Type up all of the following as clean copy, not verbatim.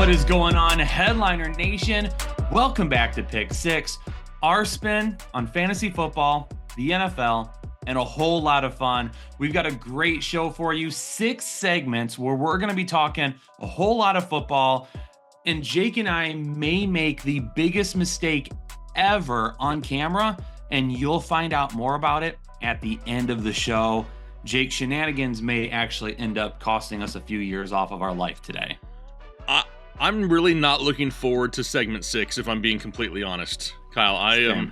What is going on, Headliner Nation? Welcome back to Pick Six, our spin on fantasy football, the NFL, and a whole lot of fun. We've got a great show for you, 6 segments where we're going to be talking a whole lot of football, and Jake and I may make the biggest mistake ever on camera, and you'll find out more about it at the end of the show. Jake, shenanigans may actually end up costing us a few years off of our life today. I'm really not looking forward to segment 6, if I'm being completely honest, Kyle. I am.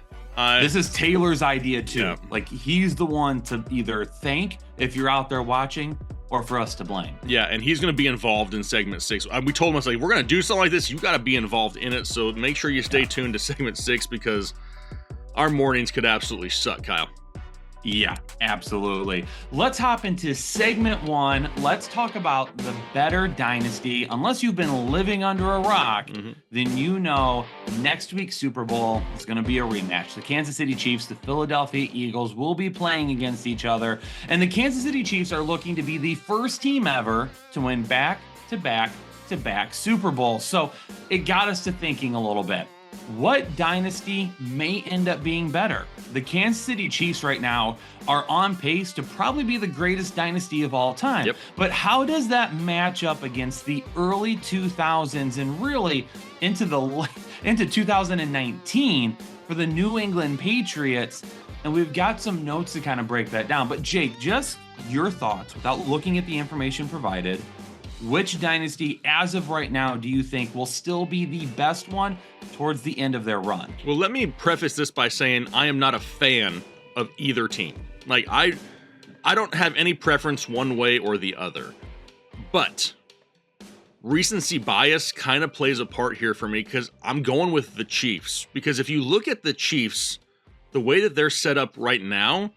This is Taylor's idea too. Yeah. Like, he's the one to either thank if you're out there watching, or for us to blame. Yeah, and he's going to be involved in segment 6. We told him, like, we're going to do something like this. You got to be involved in it. So make sure you stay tuned to segment 6 because our mornings could absolutely suck, Kyle. Yeah, absolutely. Let's hop into segment 1. Let's talk about the better dynasty. Unless you've been living under a rock, then you know next week's Super Bowl is going to be a rematch. The Kansas City Chiefs, the Philadelphia Eagles will be playing against each other. And the Kansas City Chiefs are looking to be the first team ever to win back-to-back Super Bowls. So it got us to thinking a little bit. What dynasty may end up being better? The Kansas City Chiefs right now are on pace to probably be the greatest dynasty of all time. Yep. But how does that match up against the early 2000s and really into 2019 for the New England Patriots? And we've got some notes to kind of break that down. But Jake, just your thoughts without looking at the information provided. Which dynasty, as of right now, do you think will still be the best one towards the end of their run? Well, let me preface this by saying I am not a fan of either team. Like, I don't have any preference one way or the other. But recency bias kind of plays a part here for me because I'm going with the Chiefs. Because if you look at the Chiefs, the way that they're set up right now,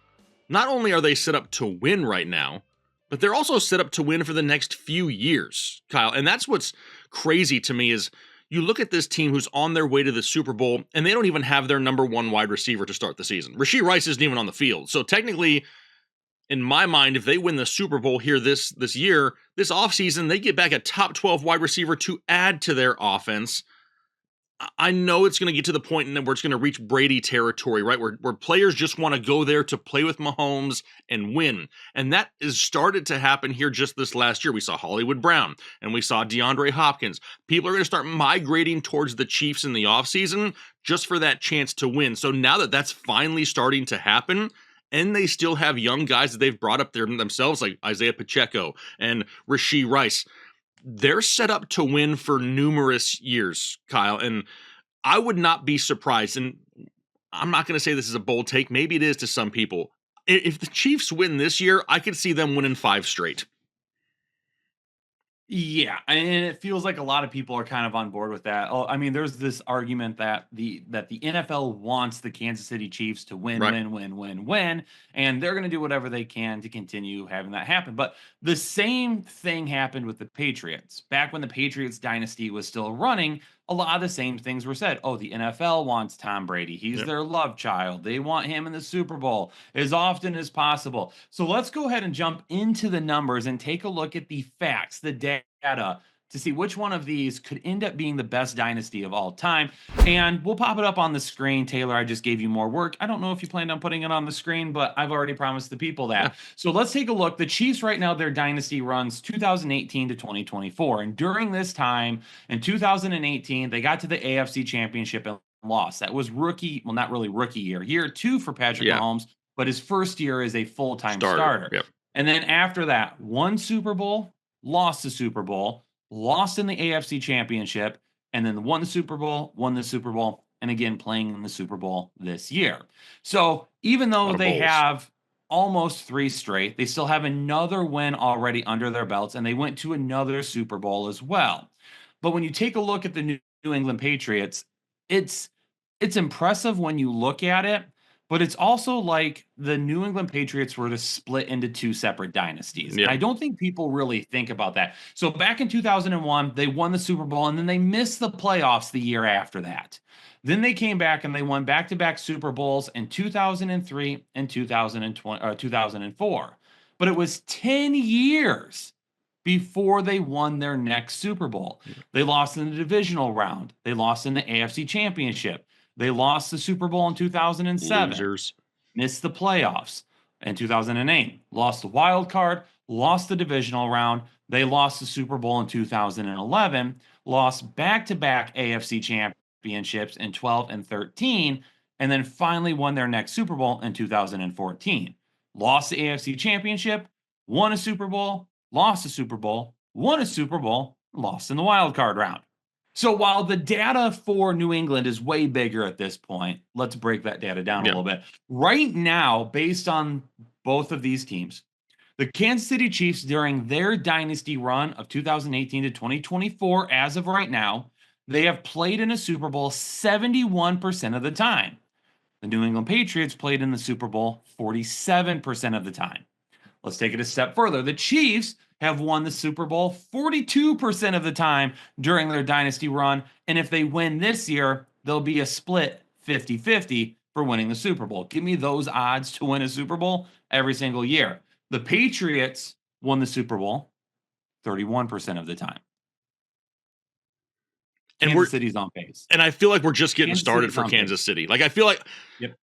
not only are they set up to win right now, but they're also set up to win for the next few years, Kyle. And that's what's crazy to me is you look at this team who's on their way to the Super Bowl, and they don't even have their number 1 wide receiver to start the season. Rashee Rice isn't even on the field. So technically, in my mind, if they win the Super Bowl here this year, this offseason, they get back a top 12 wide receiver to add to their offense. I know it's going to get to the point where it's going to reach Brady territory, right? Where players just want to go there to play with Mahomes and win. And that has started to happen here just this last year. We saw Hollywood Brown and we saw DeAndre Hopkins. People are going to start migrating towards the Chiefs in the offseason just for that chance to win. So now that that's finally starting to happen, and they still have young guys that they've brought up there themselves, like Isaiah Pacheco and Rashee Rice, they're set up to win for numerous years, Kyle, and I would not be surprised, and I'm not going to say this is a bold take, maybe it is to some people. If the Chiefs win this year, I could see them winning 5 straight. Yeah, and it feels like a lot of people are kind of on board with that. Oh, I mean, there's this argument that the NFL wants the Kansas City Chiefs to win, Right. win, and they're going to do whatever they can to continue having that happen. But the same thing happened with the Patriots. Back when the Patriots dynasty was still running, a lot of the same things were said. Oh, the NFL wants Tom Brady. He's their love child. They want him in the Super Bowl as often as possible. So let's go ahead and jump into the numbers and take a look at the facts, the data, to see which one of these could end up being the best dynasty of all time. And we'll pop it up on the screen. Taylor, I just gave you more work. I don't know if you planned on putting it on the screen, but I've already promised the people that. Yeah. So let's take a look. The Chiefs right now, their dynasty runs 2018 to 2024. And during this time, in 2018, they got to the AFC Championship and lost. That was not really rookie year. Year 2 for Patrick Mahomes, but his first year as a full-time starter. Yep. And then after that, won Super Bowl, lost the Super Bowl, lost in the AFC Championship, and then won the Super Bowl, and again playing in the Super Bowl this year. So even though they have almost 3 straight, they still have another win already under their belts, and they went to another Super Bowl as well. But when you take a look at the New England Patriots, it's impressive when you look at it, but it's also like the New England Patriots were to split into 2 separate dynasties. Yeah. And I don't think people really think about that. So back in 2001, they won the Super Bowl, and then they missed the playoffs the year after that. Then they came back and they won back-to-back Super Bowls in 2003 and 2004. But it was 10 years before they won their next Super Bowl. They lost in the divisional round. They lost in the AFC Championship. They lost the Super Bowl in 2007. Losers. Missed the playoffs in 2008. Lost the wild card. Lost the divisional round. They lost the Super Bowl in 2011. Lost back-to-back AFC championships in 12 and 13. And then finally won their next Super Bowl in 2014. Lost the AFC championship. Won a Super Bowl. Lost a Super Bowl, won a Super Bowl, lost in the wild card round. So while the data for New England is way bigger at this point, let's break that data down a little bit. Right now, based on both of these teams, the Kansas City Chiefs during their dynasty run of 2018 to 2024, as of right now, they have played in a Super Bowl 71% of the time. The New England Patriots played in the Super Bowl 47% of the time. Let's take it a step further. The Chiefs have won the Super Bowl 42% of the time during their dynasty run. And if they win this year, there'll be a split 50-50 for winning the Super Bowl. Give me those odds to win a Super Bowl every single year. The Patriots won the Super Bowl 31% of the time. And Kansas City's on pace. And I feel like we're just getting started for Kansas City. Like, I feel like,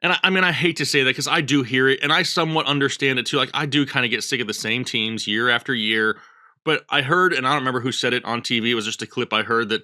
and I mean, I hate to say that because I do hear it and I somewhat understand it too. Like, I do kind of get sick of the same teams year after year. But I heard, and I don't remember who said it on TV, it was just a clip I heard, that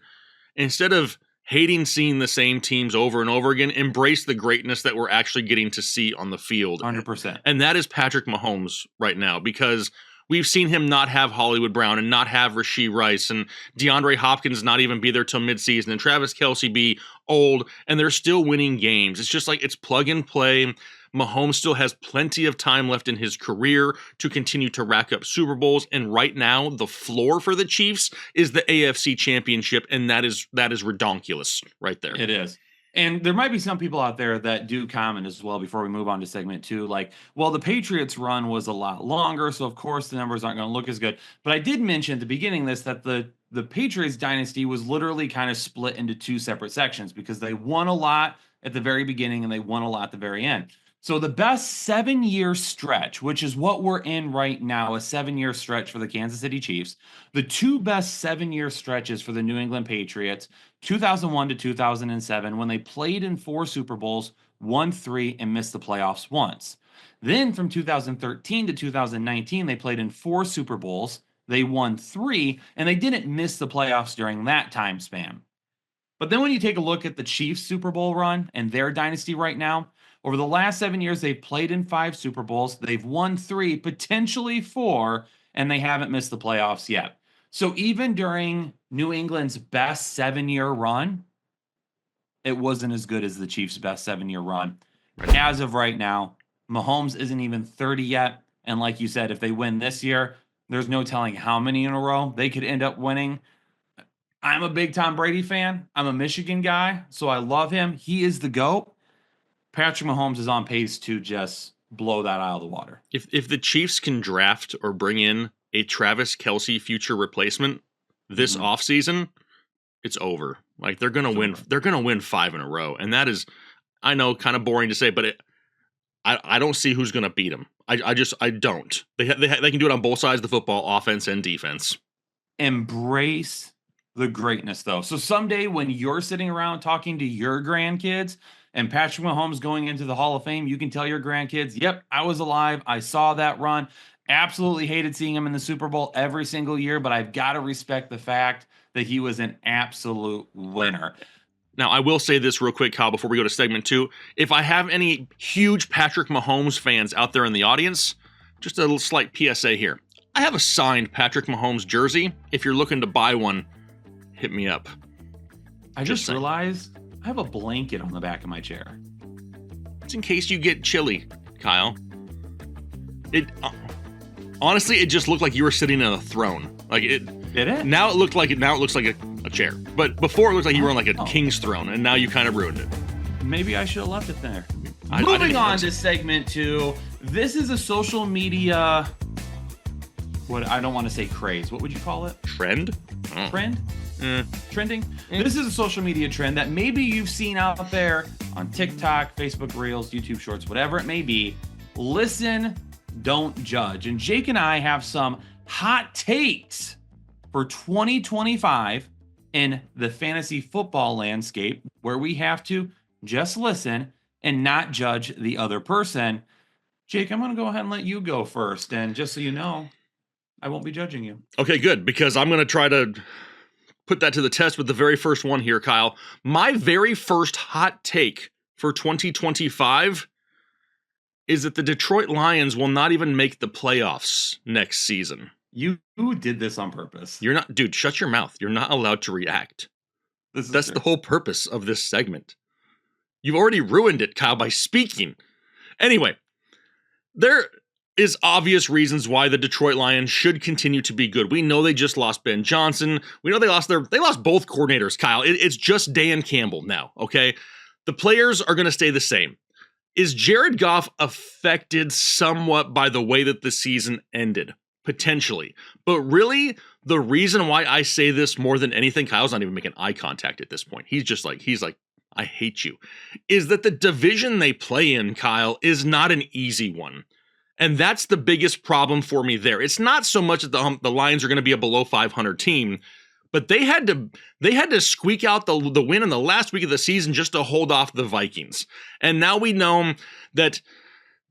instead of hating seeing the same teams over and over again, embrace the greatness that we're actually getting to see on the field. 100%. And that is Patrick Mahomes right now, because we've seen him not have Hollywood Brown and not have Rashee Rice and DeAndre Hopkins not even be there till midseason and Travis Kelce be old, and they're still winning games. It's just like it's plug and play. Mahomes still has plenty of time left in his career to continue to rack up Super Bowls. And right now, the floor for the Chiefs is the AFC Championship, and that is redonkulous right there. It is. And there might be some people out there that do comment as well before we move on to segment 2, like, well, the Patriots run was a lot longer, so of course the numbers aren't going to look as good. But I did mention at the beginning of this that the Patriots dynasty was literally kind of split into two separate sections because they won a lot at the very beginning and they won a lot at the very end. So the best 7-year stretch, which is what we're in right now, a 7-year stretch for the Kansas City Chiefs, the two best 7-year stretches for the New England Patriots, 2001 to 2007, when they played in 4 Super Bowls, won 3, and missed the playoffs once. Then from 2013 to 2019, they played in 4 Super Bowls, they won 3, and they didn't miss the playoffs during that time span. But then when you take a look at the Chiefs Super Bowl run and their dynasty right now, over the last 7 years, they've played in 5 Super Bowls. They've won 3, potentially 4, and they haven't missed the playoffs yet. So even during New England's best 7-year run, it wasn't as good as the Chiefs' best 7-year run. As of right now, Mahomes isn't even 30 yet. And like you said, if they win this year, there's no telling how many in a row they could end up winning. I'm a big Tom Brady fan. I'm a Michigan guy, so I love him. He is the GOAT. Patrick Mahomes is on pace to just blow that out of the water. If the Chiefs can draft or bring in a Travis Kelce future replacement this offseason, it's over. Like they're gonna win. They're gonna win 5 in a row, and that is, I know, kind of boring to say, but I don't see who's gonna beat them. I don't. They can do it on both sides of the football, offense and defense. Embrace the greatness, though. So someday when you're sitting around talking to your grandkids and Patrick Mahomes going into the Hall of Fame, you can tell your grandkids, yep, I was alive. I saw that run. Absolutely hated seeing him in the Super Bowl every single year, but I've got to respect the fact that he was an absolute winner. Now, I will say this real quick, Kyle, before we go to segment 2. If I have any huge Patrick Mahomes fans out there in the audience, just a little slight PSA here. I have a signed Patrick Mahomes jersey. If you're looking to buy one, hit me up. I just realized I have a blanket on the back of my chair. It's in case you get chilly, Kyle. Honestly, it just looked like you were sitting on a throne. Like it. Did it? Now it looks like a chair. But before it looked like you were on like a king's throne, and now you kind of ruined it. Maybe I should have left it there. Moving on to segment 2. This is a social media. What I don't want to say craze. What would you call it? Trend? Trend? Trending. This is a social media trend that maybe you've seen out there on TikTok, Facebook Reels, YouTube Shorts, whatever it may be. Listen, don't judge. And Jake and I have some hot takes for 2025 in the fantasy football landscape, where we have to just listen and not judge the other person. Jake, I'm going to go ahead and let you go first. And just so you know, I won't be judging you. Okay, good, because I'm going to try to put that to the test with the very first one here, Kyle. My very first hot take for 2025 is that the Detroit Lions will not even make the playoffs next season. You did this on purpose. You're not, dude, shut your mouth. You're not allowed to react. That's true. The whole purpose of this segment. You've already ruined it, Kyle, by speaking. Anyway, there is obvious reasons why the Detroit Lions should continue to be good. We know they just lost Ben Johnson. We know they lost both coordinators, Kyle. It's just Dan Campbell now, okay? The players are going to stay the same. Is Jared Goff affected somewhat by the way that the season ended? Potentially. But really, the reason why I say this more than anything, Kyle's not even making eye contact at this point. He's like, I hate you. Is that the division they play in, Kyle, is not an easy one. And that's the biggest problem for me there. It's not so much that the Lions are going to be a below 500 team, but they had to squeak out the win in the last week of the season just to hold off the Vikings. And now we know that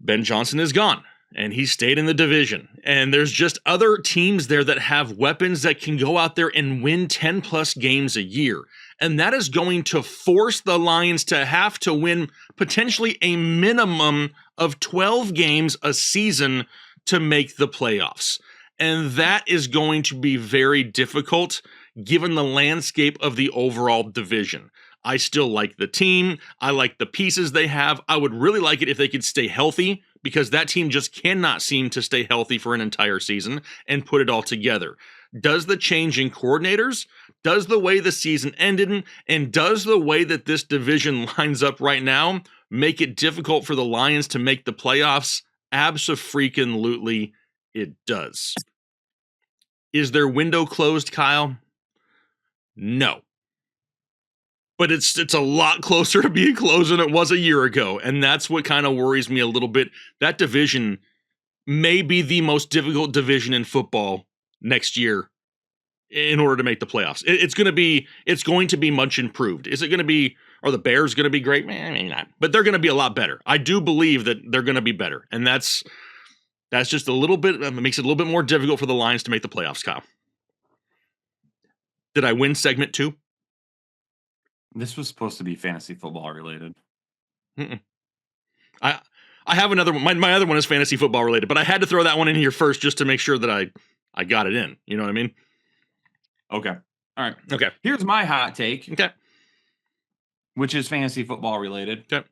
Ben Johnson is gone, and he stayed in the division. And there's just other teams there that have weapons that can go out there and win 10-plus games a year. And that is going to force the Lions to have to win potentially a minimum of 12 games a season to make the playoffs. And that is going to be very difficult given the landscape of the overall division. I still like the team. I like the pieces they have. I would really like it if they could stay healthy, because that team just cannot seem to stay healthy for an entire season and put it all together. Does the change in coordinators, does the way the season ended, and does the way that this division lines up right now make it difficult for the Lions to make the playoffs? Abso-freaking-lutely, it does. Is their window closed, Kyle? No. But it's a lot closer to being closed than it was a year ago, and that's what kind of worries me a little bit. That division may be the most difficult division in football next year in order to make the playoffs. It's going to be much improved. Is it going to be, are the Bears going to be great? Maybe not, but they're going to be a lot better. I do believe that they're going to be better, and that's just a little bit, it makes it a little bit more difficult for the Lions to make the playoffs, Kyle. Did I win segment 2? This was supposed to be fantasy football related. I have another one. My other one is fantasy football related, but I had to throw that one in here first just to make sure that I got it in. You know what I mean? Okay. All right. Okay. Here's my hot take. Okay. Which is fantasy football related. Okay.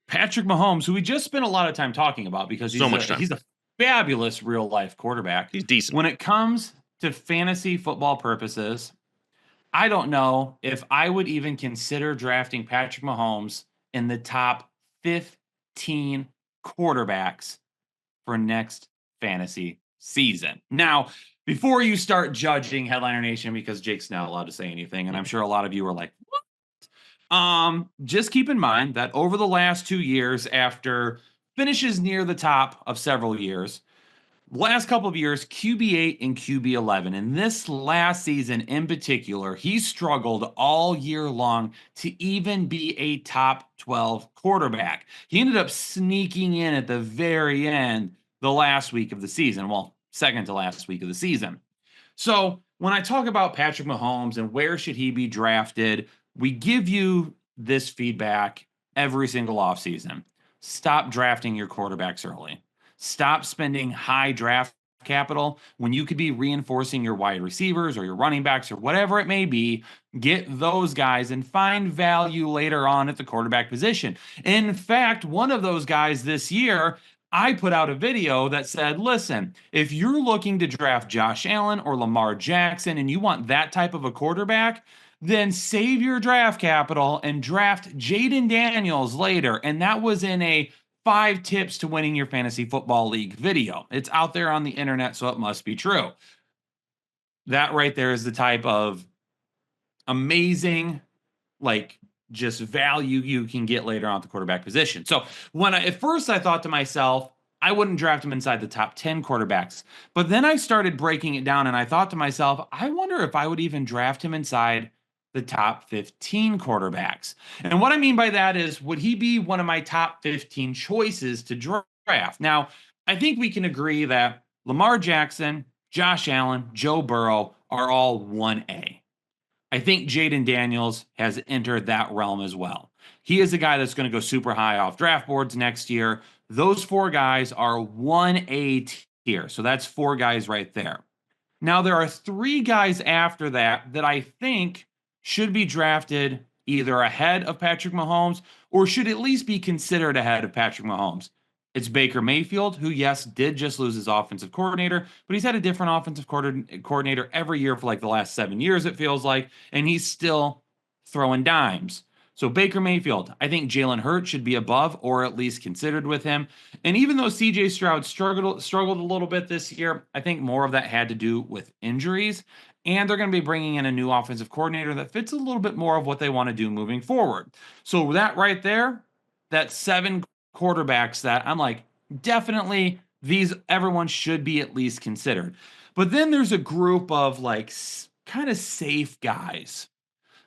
Patrick Mahomes, who we just spent a lot of time talking about because he's a fabulous real life quarterback. He's decent. When it comes to fantasy football purposes, I don't know if I would even consider drafting Patrick Mahomes in the top 15 quarterbacks for next fantasy season. Now, before you start judging Headliner Nation, because Jake's not allowed to say anything, and I'm sure a lot of you are like, what? Just keep in mind that over the last 2 years, after finishes near the top of several years, last couple of years, QB8 and QB11. And this last season in particular, he struggled all year long to even be a top 12 quarterback. He ended up sneaking in at the very end, the last week of the season. Well, second to last week of the season. So when I talk about Patrick Mahomes and where should he be drafted, we give you this feedback every single offseason. Stop drafting your quarterbacks early. Stop spending high draft capital when you could be reinforcing your wide receivers or your running backs or whatever it may be. Get those guys and find value later on at the quarterback position. In fact, one of those guys this year, I put out a video that said, listen, if you're looking to draft Josh Allen or Lamar Jackson and you want that type of a quarterback, then save your draft capital and draft Jaden Daniels later. And that was in a 5 tips to winning your fantasy football league video. It's out there on the internet, so it must be true. That right there is the type of amazing, just value you can get later on at the quarterback position. So at first I thought to myself, I wouldn't draft him inside the top 10 quarterbacks. But then I started breaking it down and I thought to myself, I wonder if I would even draft him inside the top 15 quarterbacks. And what I mean by that is, would he be one of my top 15 choices to draft? Now, I think we can agree that Lamar Jackson, Josh Allen, Joe Burrow are all 1A. I think Jaden Daniels has entered that realm as well. He is a guy that's going to go super high off draft boards next year. Those four guys are 1A tier. So that's four guys right there. Now, there are three guys after that that I think should be drafted either ahead of Patrick Mahomes or should at least be considered ahead of Patrick Mahomes. It's Baker Mayfield, who, yes, did just lose his offensive coordinator, but he's had a different offensive coordinator every year for like the last 7 years, it feels like, and he's still throwing dimes. So Baker Mayfield, I think Jalen Hurts should be above or at least considered with him. And even though CJ Stroud struggled a little bit this year, I think more of that had to do with injuries. And they're going to be bringing in a new offensive coordinator that fits a little bit more of what they want to do moving forward. So that right there, that 7 quarterbacks that I'm like, definitely everyone should be at least considered. But then there's a group of like kind of safe guys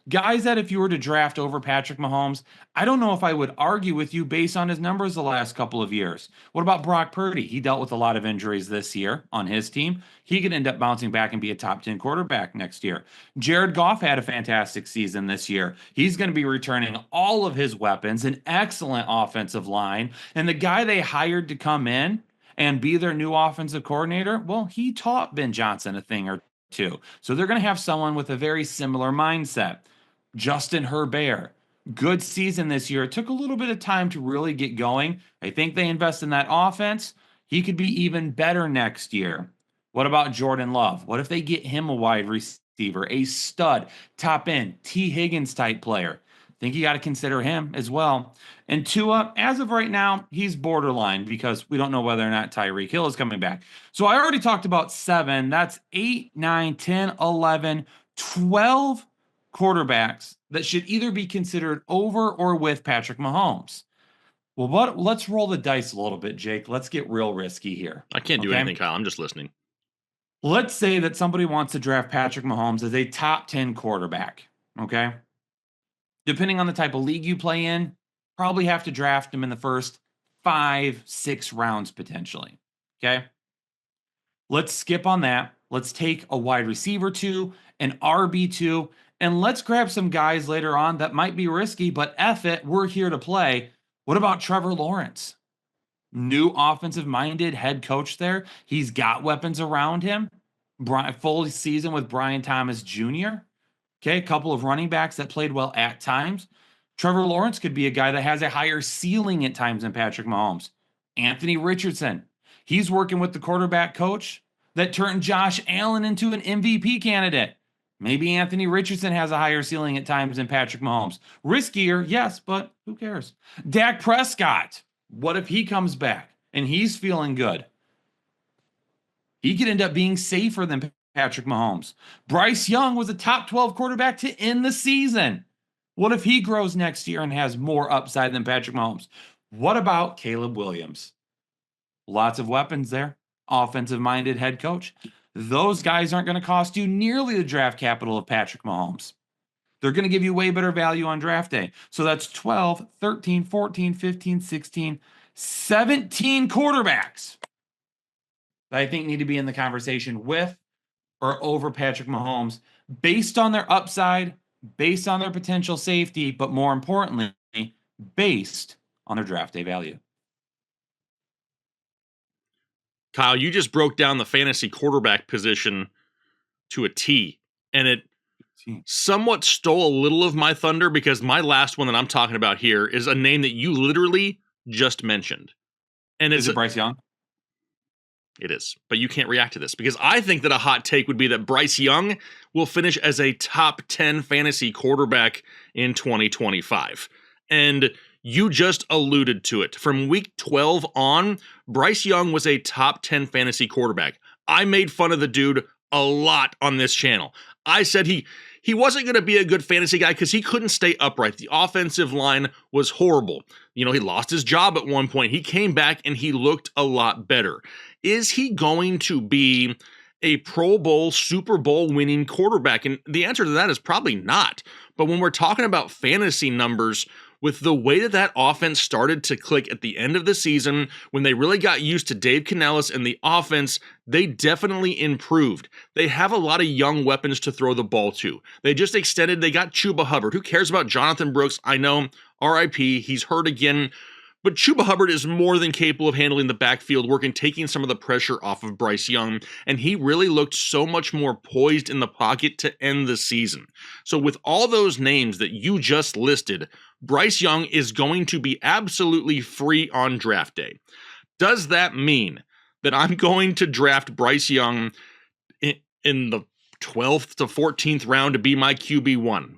that if you were to draft over Patrick Mahomes, I don't know if I would argue with you based on his numbers the last couple of years. What about Brock Purdy? He dealt with a lot of injuries this year on his team. He could end up bouncing back and be a top 10 quarterback next year. Jared Goff had a fantastic season this year. He's going to be returning all of his weapons, an excellent offensive line. And the guy they hired to come in and be their new offensive coordinator, well, he taught Ben Johnson a thing or two. So they're going to have someone with a very similar mindset. Justin Herbert, good season this year. It took a little bit of time to really get going. I think they invest in that offense. He could be even better next year. What about Jordan Love? What if they get him a wide receiver, a stud, top end, T. Higgins type player? I think you got to consider him as well. And Tua, as of right now, he's borderline because we don't know whether or not Tyreek Hill is coming back. So I already talked about 7. That's 8, 9, 10, 11, 12 quarterbacks that should either be considered over or with Patrick Mahomes. Well, let's roll the dice a little bit, Jake. Let's get real risky here. I can't do anything, Kyle. I'm just listening. Let's say that somebody wants to draft Patrick Mahomes as a top 10 quarterback, okay? Depending on the type of league you play in, probably have to draft him in the first 5, 6 rounds potentially, okay? Let's skip on that. Let's take a wide receiver 2, an RB2, and let's grab some guys later on that might be risky, but F it, we're here to play. What about Trevor Lawrence? New offensive-minded head coach there. He's got weapons around him. Full season with Brian Thomas Jr. Okay, a couple of running backs that played well at times. Trevor Lawrence could be a guy that has a higher ceiling at times than Patrick Mahomes. Anthony Richardson. He's working with the quarterback coach that turned Josh Allen into an MVP candidate. Maybe Anthony Richardson has a higher ceiling at times than Patrick Mahomes. Riskier, yes, but who cares? Dak Prescott. What if he comes back and he's feeling good? He could end up being safer than Patrick Mahomes. Bryce Young was a top 12 quarterback to end the season. What if he grows next year and has more upside than Patrick Mahomes? What about Caleb Williams? Lots of weapons there. Offensive-minded head coach. Those guys aren't going to cost you nearly the draft capital of Patrick Mahomes. They're going to give you way better value on draft day. So that's 12, 13, 14, 15, 16, 17 quarterbacks that I think need to be in the conversation with or over Patrick Mahomes based on their upside, based on their potential safety, but more importantly, based on their draft day value. Kyle, you just broke down the fantasy quarterback position to a T, and it somewhat stole a little of my thunder because my last one that I'm talking about here is a name that you literally just mentioned. And is it Bryce Young? It is, but you can't react to this because I think that a hot take would be that Bryce Young will finish as a top 10 fantasy quarterback in 2025. And you just alluded to it. From week 12 on, Bryce Young was a top 10 fantasy quarterback. I made fun of the dude a lot on this channel. I said he wasn't going to be a good fantasy guy because he couldn't stay upright. The offensive line was horrible. You know, he lost his job at one point. He came back and he looked a lot better. Is he going to be a Pro Bowl, Super Bowl winning quarterback? And the answer to that is probably not. But when we're talking about fantasy numbers, with the way that that offense started to click at the end of the season, when they really got used to Dave Canellis and the offense, they definitely improved. They have a lot of young weapons to throw the ball to. They just extended, they got Chuba Hubbard. Who cares about Jonathan Brooks? I know, RIP, he's hurt again. But Chuba Hubbard is more than capable of handling the backfield work and taking some of the pressure off of Bryce Young, and he really looked so much more poised in the pocket to end the season. So with all those names that you just listed, Bryce Young is going to be absolutely free on draft day. Does that mean that I'm going to draft Bryce Young in the 12th to 14th round to be my QB1?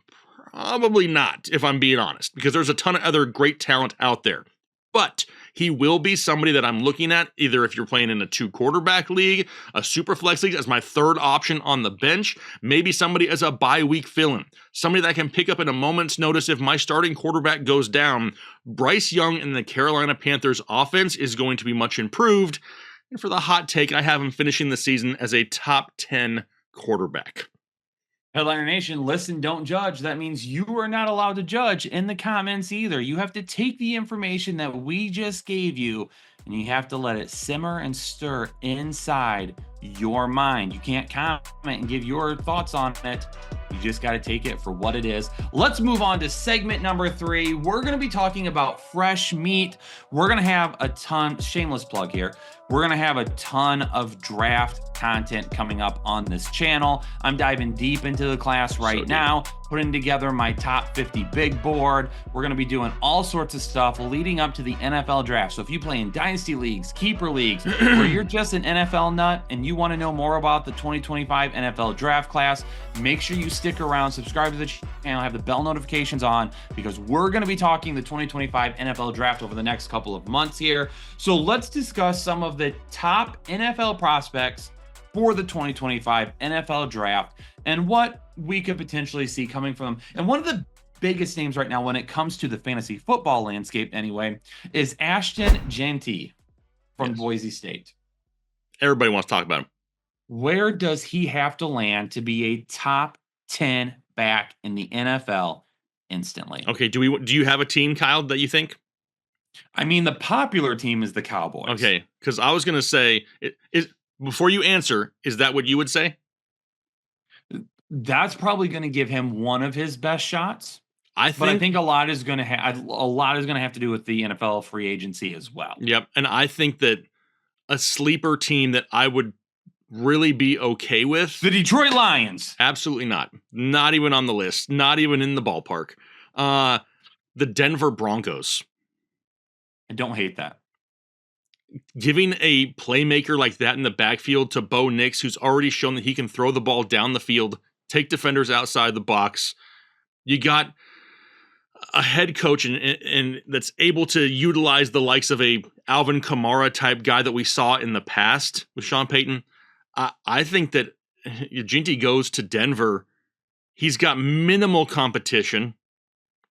Probably not, if I'm being honest, because there's a ton of other great talent out there. But he will be somebody that I'm looking at, either if you're playing in a 2-quarterback league, a super flex league as my third option on the bench, maybe somebody as a bye-week fill-in, somebody that I can pick up at a moment's notice if my starting quarterback goes down. Bryce Young and the Carolina Panthers offense is going to be much improved. And for the hot take, I have him finishing the season as a top 10 quarterback. Headliner Nation, listen, don't judge. That means you are not allowed to judge in the comments either. You have to take the information that we just gave you and you have to let it simmer and stir inside your mind. You can't comment and give your thoughts on it. You just got to take it for what it is. Let's move on to segment number 3. We're going to be talking about fresh meat. We're going to have a ton, shameless plug here. We're going to have a ton of draft content coming up on this channel. I'm diving deep into the class right now, putting together my top 50 big board. We're going to be doing all sorts of stuff leading up to the NFL draft. So if you play in dynasty leagues, keeper leagues, or you're just an NFL nut and you want to know more about the 2025 NFL draft class, make sure you stick around, subscribe to the channel, have the bell notifications on, because we're going to be talking the 2025 NFL draft over the next couple of months here. So let's discuss some of the top NFL prospects for the 2025 NFL draft and what we could potentially see coming from them. And one of the biggest names right now when it comes to the fantasy football landscape anyway is Ashton Jeanty from Boise State. Everybody wants to talk about him. Where does he have to land to be a top 10 back in the NFL instantly? Okay, do you have a team, Kyle, that you think? I mean, the popular team is the Cowboys. Okay, because I was going to say, before you answer, is that what you would say? That's probably going to give him one of his best shots. I think a lot is going to have to do with the NFL free agency as well. Yep, and I think that a sleeper team that I would really be okay with, the Detroit Lions. Absolutely not. Not even on the list. Not even in the ballpark. The Denver Broncos. I don't hate that. Giving a playmaker like that in the backfield to Bo Nix, who's already shown that he can throw the ball down the field, take defenders outside the box. You got a head coach and that's able to utilize the likes of a Alvin Kamara type guy that we saw in the past with Sean Payton. I think that Jeanty goes to Denver. He's got minimal competition.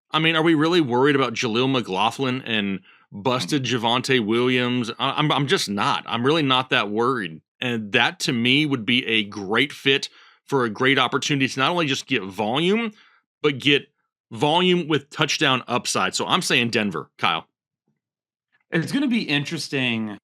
I mean, are we really worried about Jaleel McLaughlin and busted Javonte Williams? I'm just not. I'm really not that worried. And that to me would be a great fit for a great opportunity to not only just get volume, but get volume with touchdown upside. So I'm saying Denver, Kyle. It's going to be interesting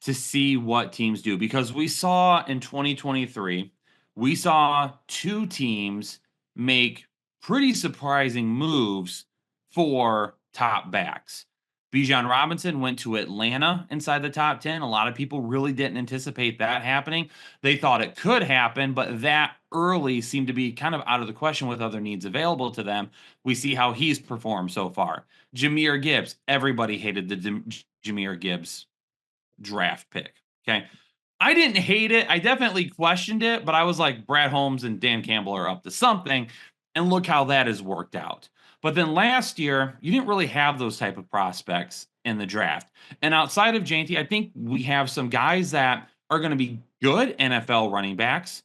to see what teams do, because we saw in 2023, we saw 2 teams make pretty surprising moves for top backs. Bijan Robinson went to Atlanta inside the top 10. A lot of people really didn't anticipate that happening. They thought it could happen, but that early seemed to be kind of out of the question with other needs available to them. We see how he's performed so far. Jahmyr Gibbs. Everybody hated the Jahmyr Gibbs draft pick. Okay. I didn't hate it. I definitely questioned it, but I was like, Brad Holmes and Dan Campbell are up to something. And look how that has worked out. But then last year, you didn't really have those type of prospects in the draft. And outside of Jeanty, I think we have some guys that are going to be good NFL running backs,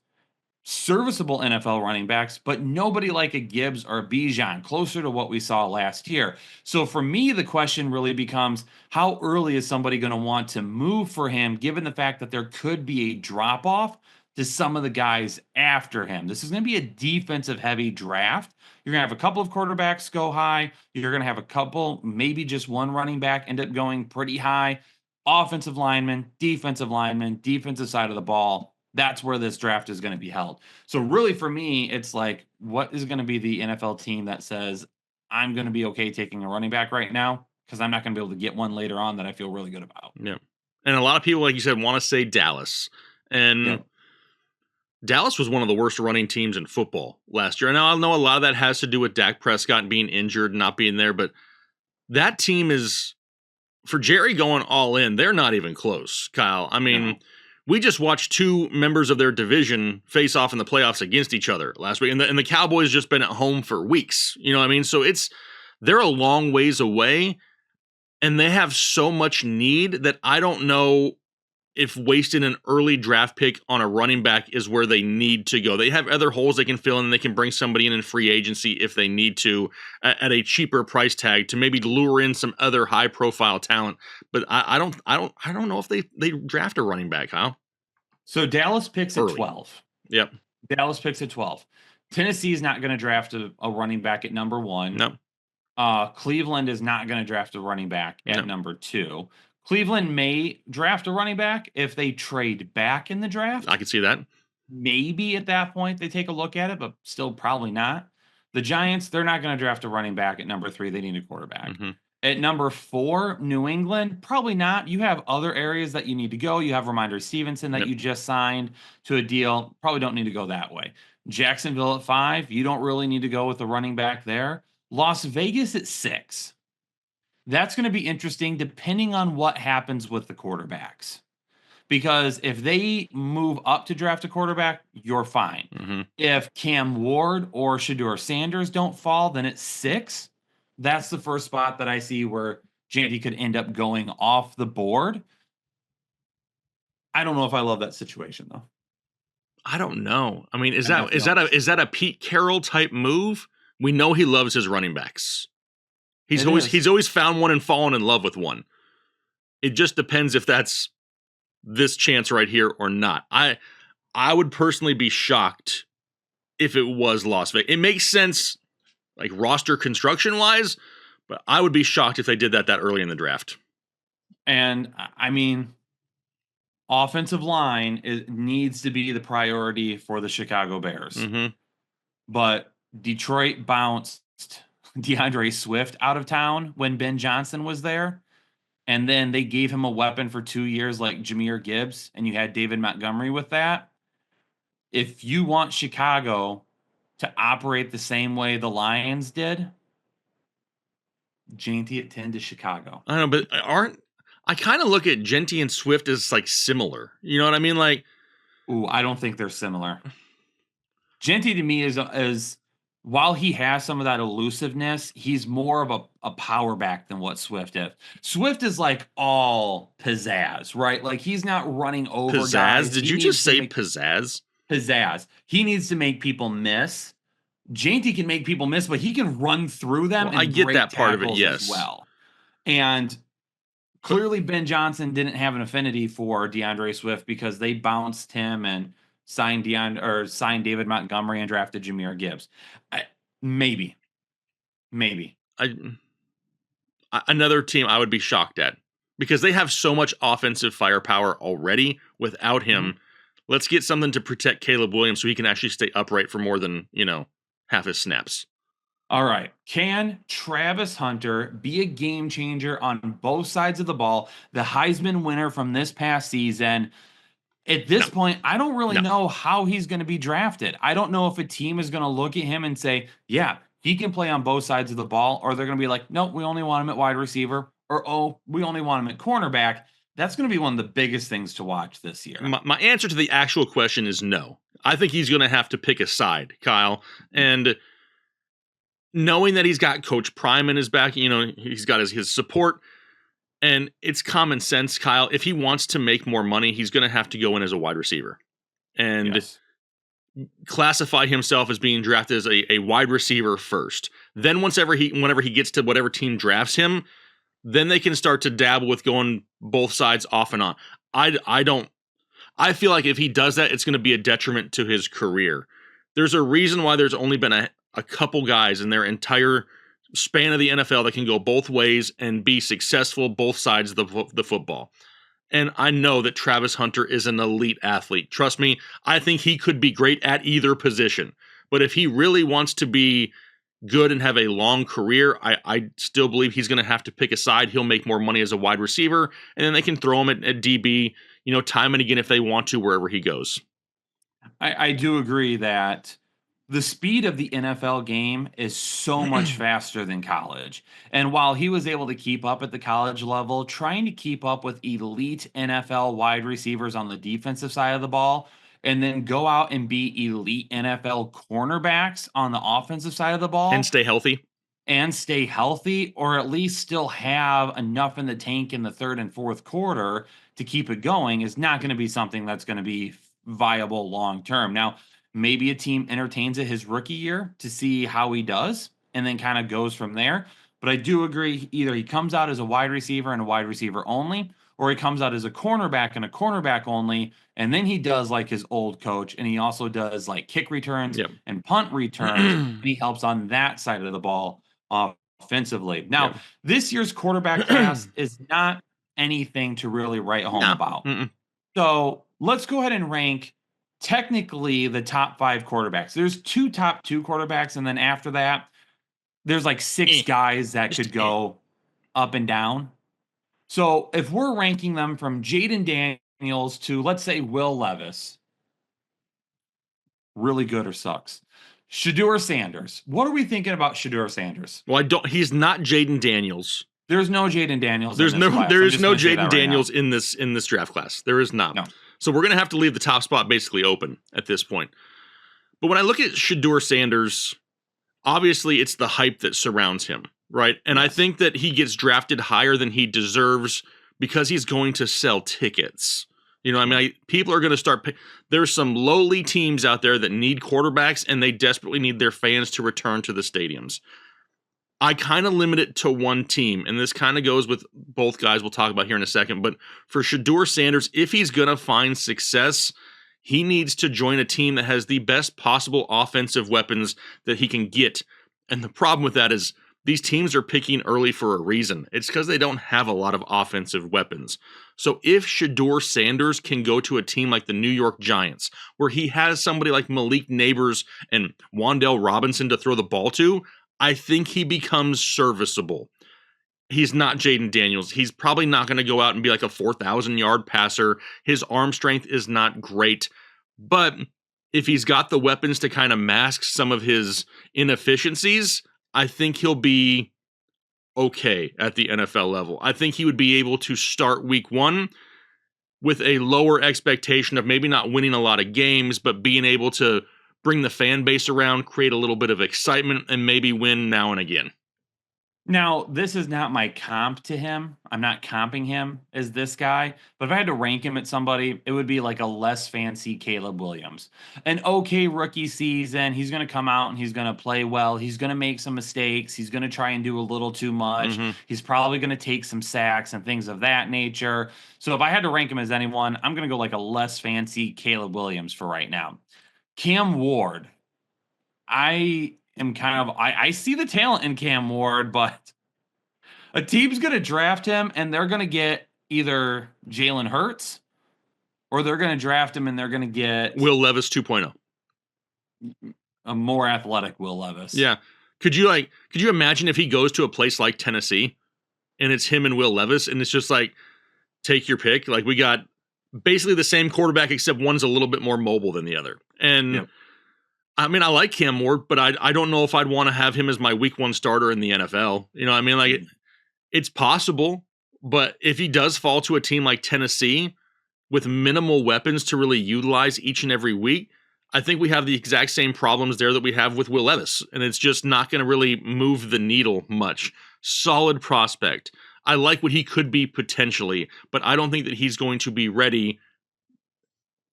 serviceable NFL running backs, but nobody like a Gibbs or a Bijan, closer to what we saw last year. So for me, the question really becomes, how early is somebody going to want to move for him, given the fact that there could be a drop off to some of the guys after him? This is going to be a defensive heavy draft. You're going to have a couple of quarterbacks go high. You're going to have a couple, maybe just one running back end up going pretty high. Offensive lineman, defensive side of the ball. That's where this draft is going to be held. So really for me, it's like, what is going to be the NFL team that says, I'm going to be okay taking a running back right now because I'm not going to be able to get one later on that I feel really good about. Yeah. And a lot of people, like you said, want to say Dallas. And Yep. Dallas was one of the worst running teams in football last year. Now, I know a lot of that has to do with Dak Prescott being injured and not being there, but that team is, for Jerry going all in, they're not even close, Kyle. I mean, No. we just watched two members of their division face off in the playoffs against each other last week, and the Cowboys just been at home for weeks. You know what I mean? So they're a long ways away, and they have so much need that I don't know if wasting an early draft pick on a running back is where they need to go. They have other holes they can fill in, and they can bring somebody in free agency if they need to at a cheaper price tag to maybe lure in some other high profile talent. But I don't know if they draft a running back, Kyle. So Dallas picks at Early. 12. Yep. Dallas picks at 12. Tennessee is not going to draft a running back at number 1. No. Cleveland is not going to draft a running back at No. number 2. Cleveland may draft a running back if they trade back in the draft. I can see that. Maybe at that point they take a look at it, but still probably not. The Giants, they're not going to draft a running back at number 3. They need a quarterback. Mm-hmm. At number 4, New England, probably not. You have other areas that you need to go. You have Ramondre Stevenson that you just signed to a deal. Probably don't need to go that way. Jacksonville at 5, you don't really need to go with the running back there. Las Vegas at 6. That's going to be interesting depending on what happens with the quarterbacks. Because if they move up to draft a quarterback, you're fine. Mm-hmm. If Cam Ward or Shedeur Sanders don't fall, then it's 6. That's the first spot that I see where Janty could end up going off the board. I don't know if I love that situation though. I don't know. I mean, is that a Pete Carroll type move? We know he loves his running backs. He's always found one and fallen in love with one. It just depends if that's this chance right here or not. I would personally be shocked if it was Las Vegas. It makes sense, like roster construction wise, but I would be shocked if they did that early in the draft. And I mean, offensive line needs to be the priority for the Chicago Bears. Mm-hmm. But Detroit bounced DeAndre Swift out of town when Ben Johnson was there. And then they gave him a weapon for 2 years like Jahmyr Gibbs, and you had David Montgomery with that. If you want Chicago to operate the same way the Lions did, Janty at 10 to Chicago. I don't know, but I kind of look at Genty and Swift as like similar. You know what I mean? Like, ooh, I don't think they're similar. Genty to me is while he has some of that elusiveness, he's more of a power back than what Swift is. Swift is like all pizzazz, right? Like he's not running over pizzazz? Guys. Did you just say pizzazz? Pizzazz. He needs to make people miss. Janty can make people miss, but he can run through them. Well, and I get break that part of it, tackles yes. as well. And clearly Ben Johnson didn't have an affinity for DeAndre Swift because they bounced him and signed David Montgomery and drafted Jahmyr Gibbs. Maybe. Another team I would be shocked at because they have so much offensive firepower already without him. Mm-hmm. Let's get something to protect Caleb Williams so he can actually stay upright for more than, half his snaps. All right. Can Travis Hunter be a game changer on both sides of the ball? The Heisman winner from this past season. At this point, I don't really know how he's going to be drafted. I don't know if a team is going to look at him and say, yeah, he can play on both sides of the ball, or they're going to be like, nope, we only want him at wide receiver, or, oh, we only want him at cornerback. That's going to be one of the biggest things to watch this year. My answer to the actual question is no. I think he's going to have to pick a side, Kyle. And knowing that he's got Coach Prime in his back, he's got his support. And it's common sense, Kyle. If he wants to make more money, he's going to have to go in as a wide receiver and classify himself as being drafted as a wide receiver first. Then whenever he gets to whatever team drafts him, then they can start to dabble with going both sides off and on. I feel like if he does that, it's going to be a detriment to his career. There's a reason why there's only been a couple guys in their entire span of the NFL that can go both ways and be successful both sides of the football. And I know that Travis Hunter is an elite athlete. Trust me, I think he could be great at either position. But if he really wants to be good and have a long career, I still believe he's going to have to pick a side. He'll make more money as a wide receiver, and then they can throw him at DB, time and again if they want to, wherever he goes. I do agree that the speed of the NFL game is so much faster than college. And while he was able to keep up at the college level, trying to keep up with elite NFL wide receivers on the defensive side of the ball, and then go out and be elite NFL cornerbacks on the offensive side of the ball And stay healthy, or at least still have enough in the tank in the third and fourth quarter to keep it going is not going to be something that's going to be viable long term. Now, maybe a team entertains it his rookie year to see how he does and then kind of goes from there. But I do agree, either he comes out as a wide receiver and a wide receiver only, or he comes out as a cornerback and a cornerback only, and then he does like his old coach, and he also does like kick returns and punt returns, and he helps on that side of the ball offensively. Now, this year's quarterback class is not anything to really write home about. So let's go ahead and rank technically the top 5 quarterbacks. There's top 2 quarterbacks, and then after that, there's like 6 guys that could go up and down. So if we're ranking them from Jaden Daniels to, let's say, Will Levis, really good or sucks. Shedeur Sanders. What are we thinking about Shedeur Sanders? Well, he's not Jaden Daniels. There's no Jaden Daniels. There is no Jaden Daniels in this draft class. There is not. No. So we're going to have to leave the top spot basically open at this point. But when I look at Shedeur Sanders, obviously it's the hype that surrounds him, right? And I think that he gets drafted higher than he deserves because he's going to sell tickets. People are going to start there's some lowly teams out there that need quarterbacks, and they desperately need their fans to return to the stadiums. I kind of limit it to one team, and this kind of goes with both guys we'll talk about here in a second. But for Shedeur Sanders, if he's going to find success, he needs to join a team that has the best possible offensive weapons that he can get. And the problem with that is these teams are picking early for a reason. It's because they don't have a lot of offensive weapons. So if Shedeur Sanders can go to a team like the New York Giants, where he has somebody like Malik Neighbors and Wan'Dale Robinson to throw the ball to, I think he becomes serviceable. He's not Jaden Daniels. He's probably not going to go out and be like a 4,000-yard passer. His arm strength is not great. But if he's got the weapons to kind of mask some of his inefficiencies, I think he'll be okay at the NFL level. I think he would be able to start week 1 with a lower expectation of maybe not winning a lot of games, but being able to bring the fan base around, create a little bit of excitement, and maybe win now and again. Now, this is not my comp to him. I'm not comping him as this guy. But if I had to rank him at somebody, it would be like a less fancy Caleb Williams. An okay rookie season. He's going to come out and he's going to play well. He's going to make some mistakes. He's going to try and do a little too much. He's probably going to take some sacks and things of that nature. So if I had to rank him as anyone, I'm going to go like a less fancy Caleb Williams for right now. Cam Ward. I see the talent in Cam Ward, but a team's going to draft him and they're going to get either Jalen Hurts or they're going to draft him and they're going to get Will Levis 2.0. A more athletic Will Levis. Yeah. Could you imagine if he goes to a place like Tennessee and it's him and Will Levis and it's just like, take your pick. Like we got basically the same quarterback, except one's a little bit more mobile than the other. And I mean, I like Cam Ward, but I don't know if I'd want to have him as my week 1 starter in the NFL. It's possible, but if he does fall to a team like Tennessee with minimal weapons to really utilize each and every week, I think we have the exact same problems there that we have with Will Levis, and it's just not going to really move the needle much. Solid prospect, I like what he could be potentially, but I don't think that he's going to be ready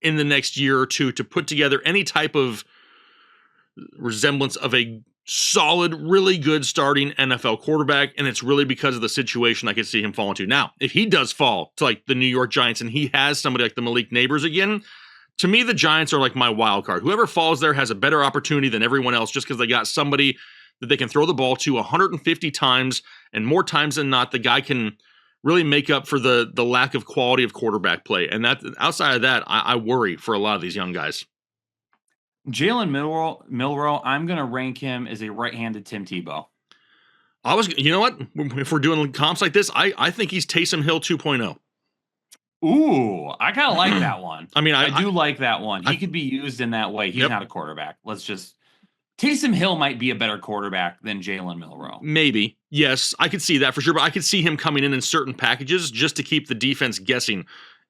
in the next year or two to put together any type of resemblance of a solid, really good starting NFL quarterback, and it's really because of the situation I could see him fall into. Now, if he does fall to like the New York Giants and he has somebody like the Malik Neighbors again, to me, the Giants are like my wild card. Whoever falls there has a better opportunity than everyone else just because they got somebody that they can throw the ball to 150 times, and more times than not, the guy can really make up for the lack of quality of quarterback play. And that outside of that, I worry for a lot of these young guys. Jalen Milroe, I'm going to rank him as a right-handed Tim Tebow. You know what? If we're doing comps like this, I think he's Taysom Hill 2.0. Ooh, I kind of like that one. I mean, I do like that one. He could be used in that way. He's not a quarterback. Taysom Hill might be a better quarterback than Jalen Milroe. Maybe. Yes, I could see that for sure, but I could see him coming in certain packages just to keep the defense guessing.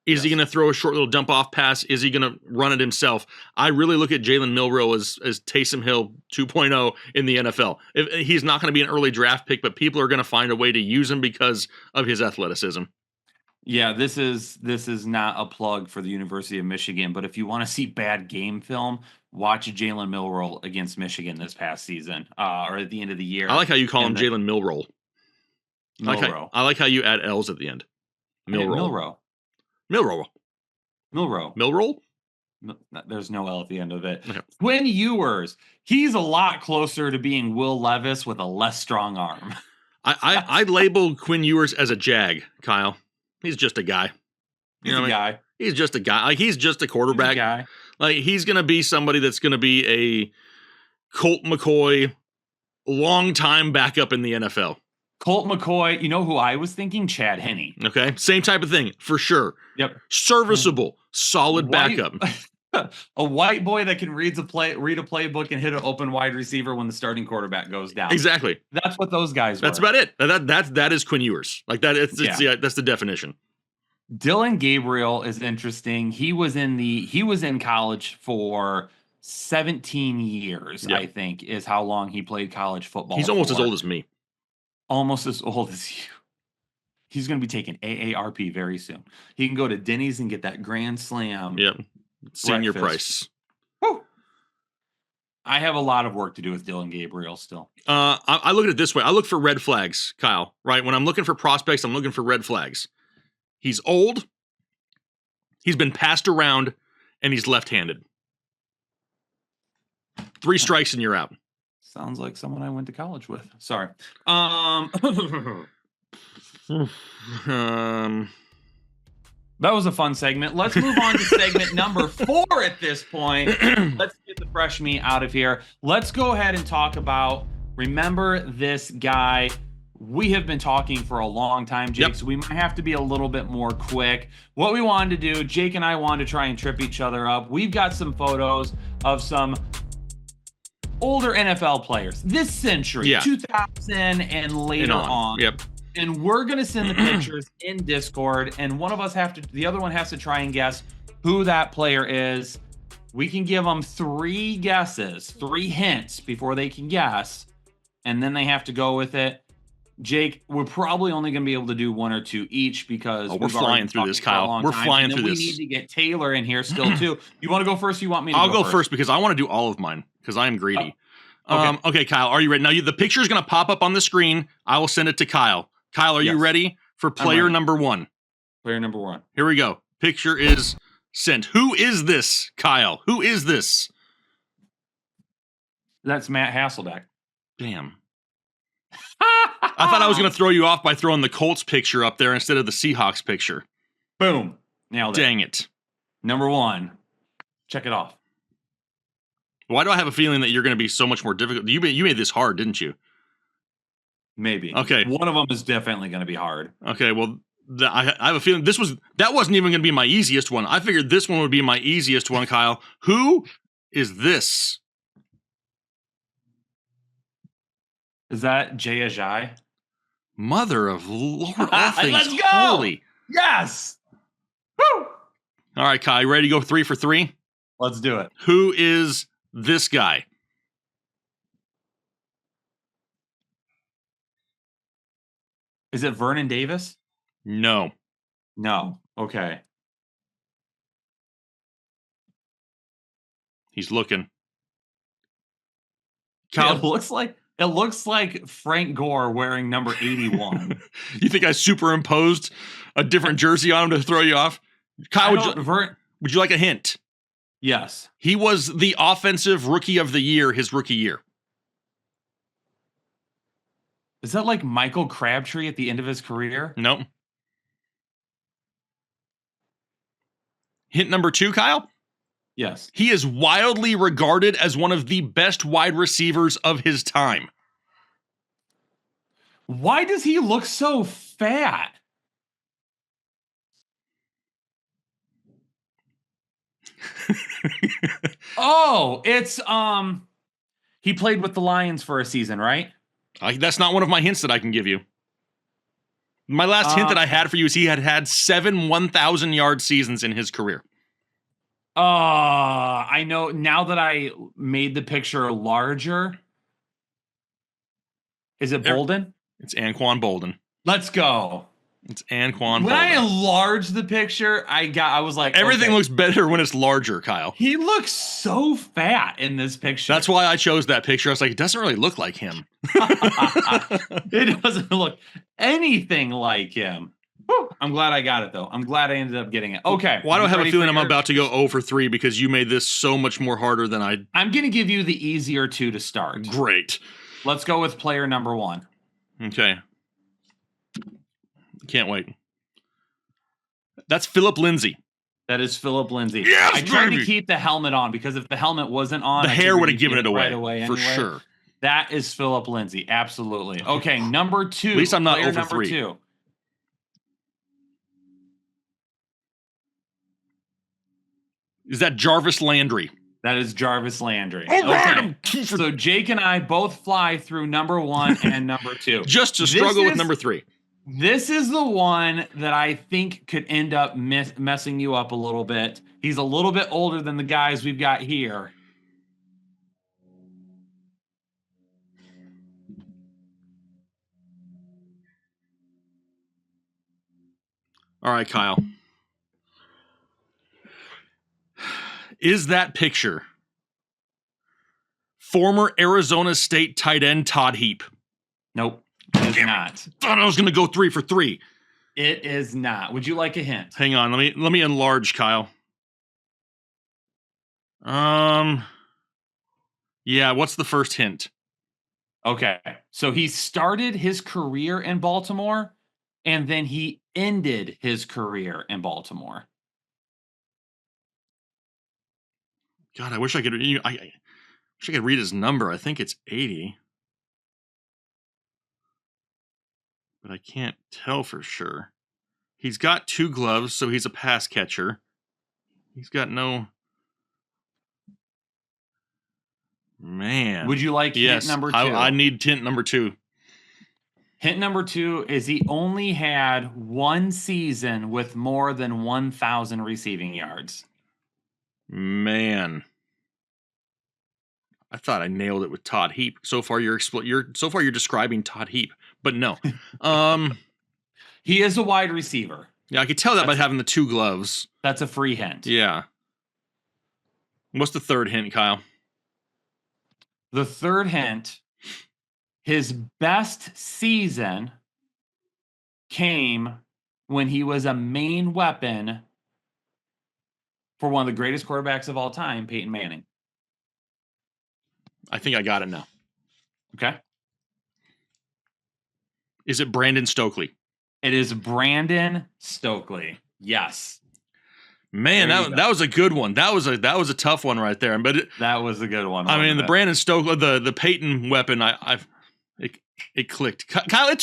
Is he going to throw a short little dump-off pass? Is he going to run it himself? I really look at Jalen Milroe as Taysom Hill 2.0 in the NFL. He's not going to be an early draft pick, but people are going to find a way to use him because of his athleticism. Yeah, this is not a plug for the University of Michigan, but if you want to see bad game film, watch Jalen Milroe against Michigan this past season, or at the end of the year. I like how you call him Jalen Milroe. Milroe. I like how you add L's at the end. Milroe. There's no L at the end of it. Okay. Quinn Ewers. He's a lot closer to being Will Levis with a less strong arm. I label Quinn Ewers as a jag, Kyle. He's just a guy. He's a guy. He's just a guy. Like, he's just a quarterback. He's a guy. Like, he's going to be somebody that's going to be a Colt McCoy long-time backup in the NFL. Colt McCoy, you know who I was thinking? Chad Henne. Okay, same type of thing, for sure. Yep. Serviceable, solid backup. A white boy that can read a playbook and hit an open wide receiver when the starting quarterback goes down. Exactly. That's what those guys were. That's about it. That is Quinn Ewers. Like that. That's the definition. Dylan Gabriel is interesting. He was in college for 17 years. Yep. I think is how long he played college football. He's almost as old as me. Almost as old as you. He's going to be taking AARP very soon. He can go to Denny's and get that Grand Slam. Yep. Senior price. Woo. I have a lot of work to do with Dylan Gabriel still. I look at it this way. I look for red flags, Kyle, right? When I'm looking for prospects, I'm looking for red flags. He's old, he's been passed around, and he's left-handed. 3 strikes and you're out. Sounds like someone I went to college with. Sorry. That was a fun segment. Let's move on to segment number 4 at this point. Let's get the fresh meat out of here. Let's go ahead and talk about, remember this guy. We have been talking for a long time, Jake, so we might have to be a little bit more quick. What we wanted to do, Jake and I wanted to try and trip each other up. We've got some photos of some older NFL players this century, 2000 and later on. Yep. And we're going to send the pictures in Discord, and the other one has to try and guess who that player is. We can give them 3 guesses, 3 hints before they can guess, and then they have to go with it. Jake, we're probably only going to be able to do 1 or 2 each because we're flying through this, Kyle. We're flying through this. We need to get Taylor in here still, too. You want to go first? Or you want me to I'll go first because I want to do all of mine because I am greedy. Okay, Kyle, are you ready? Now, the picture is going to pop up on the screen. I will send it to Kyle. Kyle, are you ready for player number 1? Player number 1. Here we go. Picture is sent. Who is this, Kyle? Who is this? That's Matt Hasselbeck. Damn. I thought I was going to throw you off by throwing the Colts picture up there instead of the Seahawks picture. Boom. Nailed it. Dang it. Number 1. Check it off. Why do I have a feeling that you're going to be so much more difficult? You made this hard, didn't you? Maybe. Okay. One of them is definitely going to be hard. Okay, well, I have a feeling that wasn't even going to be my easiest one. I figured this one would be my easiest one, Kyle. Who is this? Is that Jay Ajayi? Mother of Lord, all things Let's go! holy. Yes! Woo! All right, Kyle, you ready to go 3 for 3? Let's do it. Who is this guy? Is it Vernon Davis? No. No. Okay. He's looking. Kyle, It looks like Frank Gore wearing number 81. You think I superimposed a different jersey on him to throw you off? Kyle, would you like a hint? Yes. He was the offensive rookie of the year his rookie year. Is that like Michael Crabtree at the end of his career? Nope. Hint number 2, Kyle? Yes. He is wildly regarded as one of the best wide receivers of his time. Why does he look so fat? Oh, it's he played with the Lions for a season, right? That's not one of my hints that I can give you. My last hint that I had for you is he had 7 1,000-yard seasons in his career. I know now that I made the picture larger. Is it Bolden? It's Anquan Bolden. Let's go. It's Anquan Bolden. When I enlarged the picture, I was like, everything looks better when it's larger, Kyle. He looks so fat in this picture. That's why I chose that picture. I was like, it doesn't really look like him. It doesn't look anything like him. Whew. I'm glad I got it, though. I'm glad I ended up getting it. Okay. Well, I don't have a feeling I'm about to go 0 for 3 because you made this so much more harder than I... I'm going to give you the easier 2 to start. Great. Let's go with player number 1. Okay. Can't wait. That's Philip Lindsay. That is Philip Lindsay. Yes, I tried baby! to keep the helmet on because if the helmet wasn't on, The hair would have given it away. Right away for anyway. sure. That is Philip Lindsay. Absolutely. Okay, number 2. At least I'm not player 0 for 3. 2. Is that Jarvis Landry? That is Jarvis Landry. All right. Okay. So Jake and I both fly through number 1 and number 2. Just to struggle with number 3. This is the one that I think could end up messing you up a little bit. He's a little bit older than the guys we've got here. All right, Kyle. Is that picture former Arizona State tight end Todd Heap? Nope, it is not. Thought I was going to go 3 for 3. It is not. Would you like a hint? Hang on, let me enlarge, Kyle. Yeah, what's the first hint? Okay, so he started his career in Baltimore, and then he ended his career in Baltimore. God, I wish I could. I wish I could read his number. I think it's 80, but I can't tell for sure. He's got 2 gloves, so he's a pass catcher. He's got no. Man, Would you like hint number 2? I need hint number 2. Hint number 2 is he only had 1 season with more than 1,000 receiving yards. Man, I thought I nailed it with Todd Heap. So far, you're describing Todd Heap, but no. He is a wide receiver. Yeah, I could tell that by having the 2 gloves. That's a free hint. Yeah. What's the third hint, Kyle? The third hint, his best season came when he was a main weapon for one of the greatest quarterbacks of all time, Peyton Manning. I think I got it now. Okay. Is it Brandon Stokely? It is Brandon Stokely. Yes. Man, that was a good one. That was a tough one right there. But that was a good one. I mean, the Brandon Stokely, the Peyton weapon, it clicked. Kyle,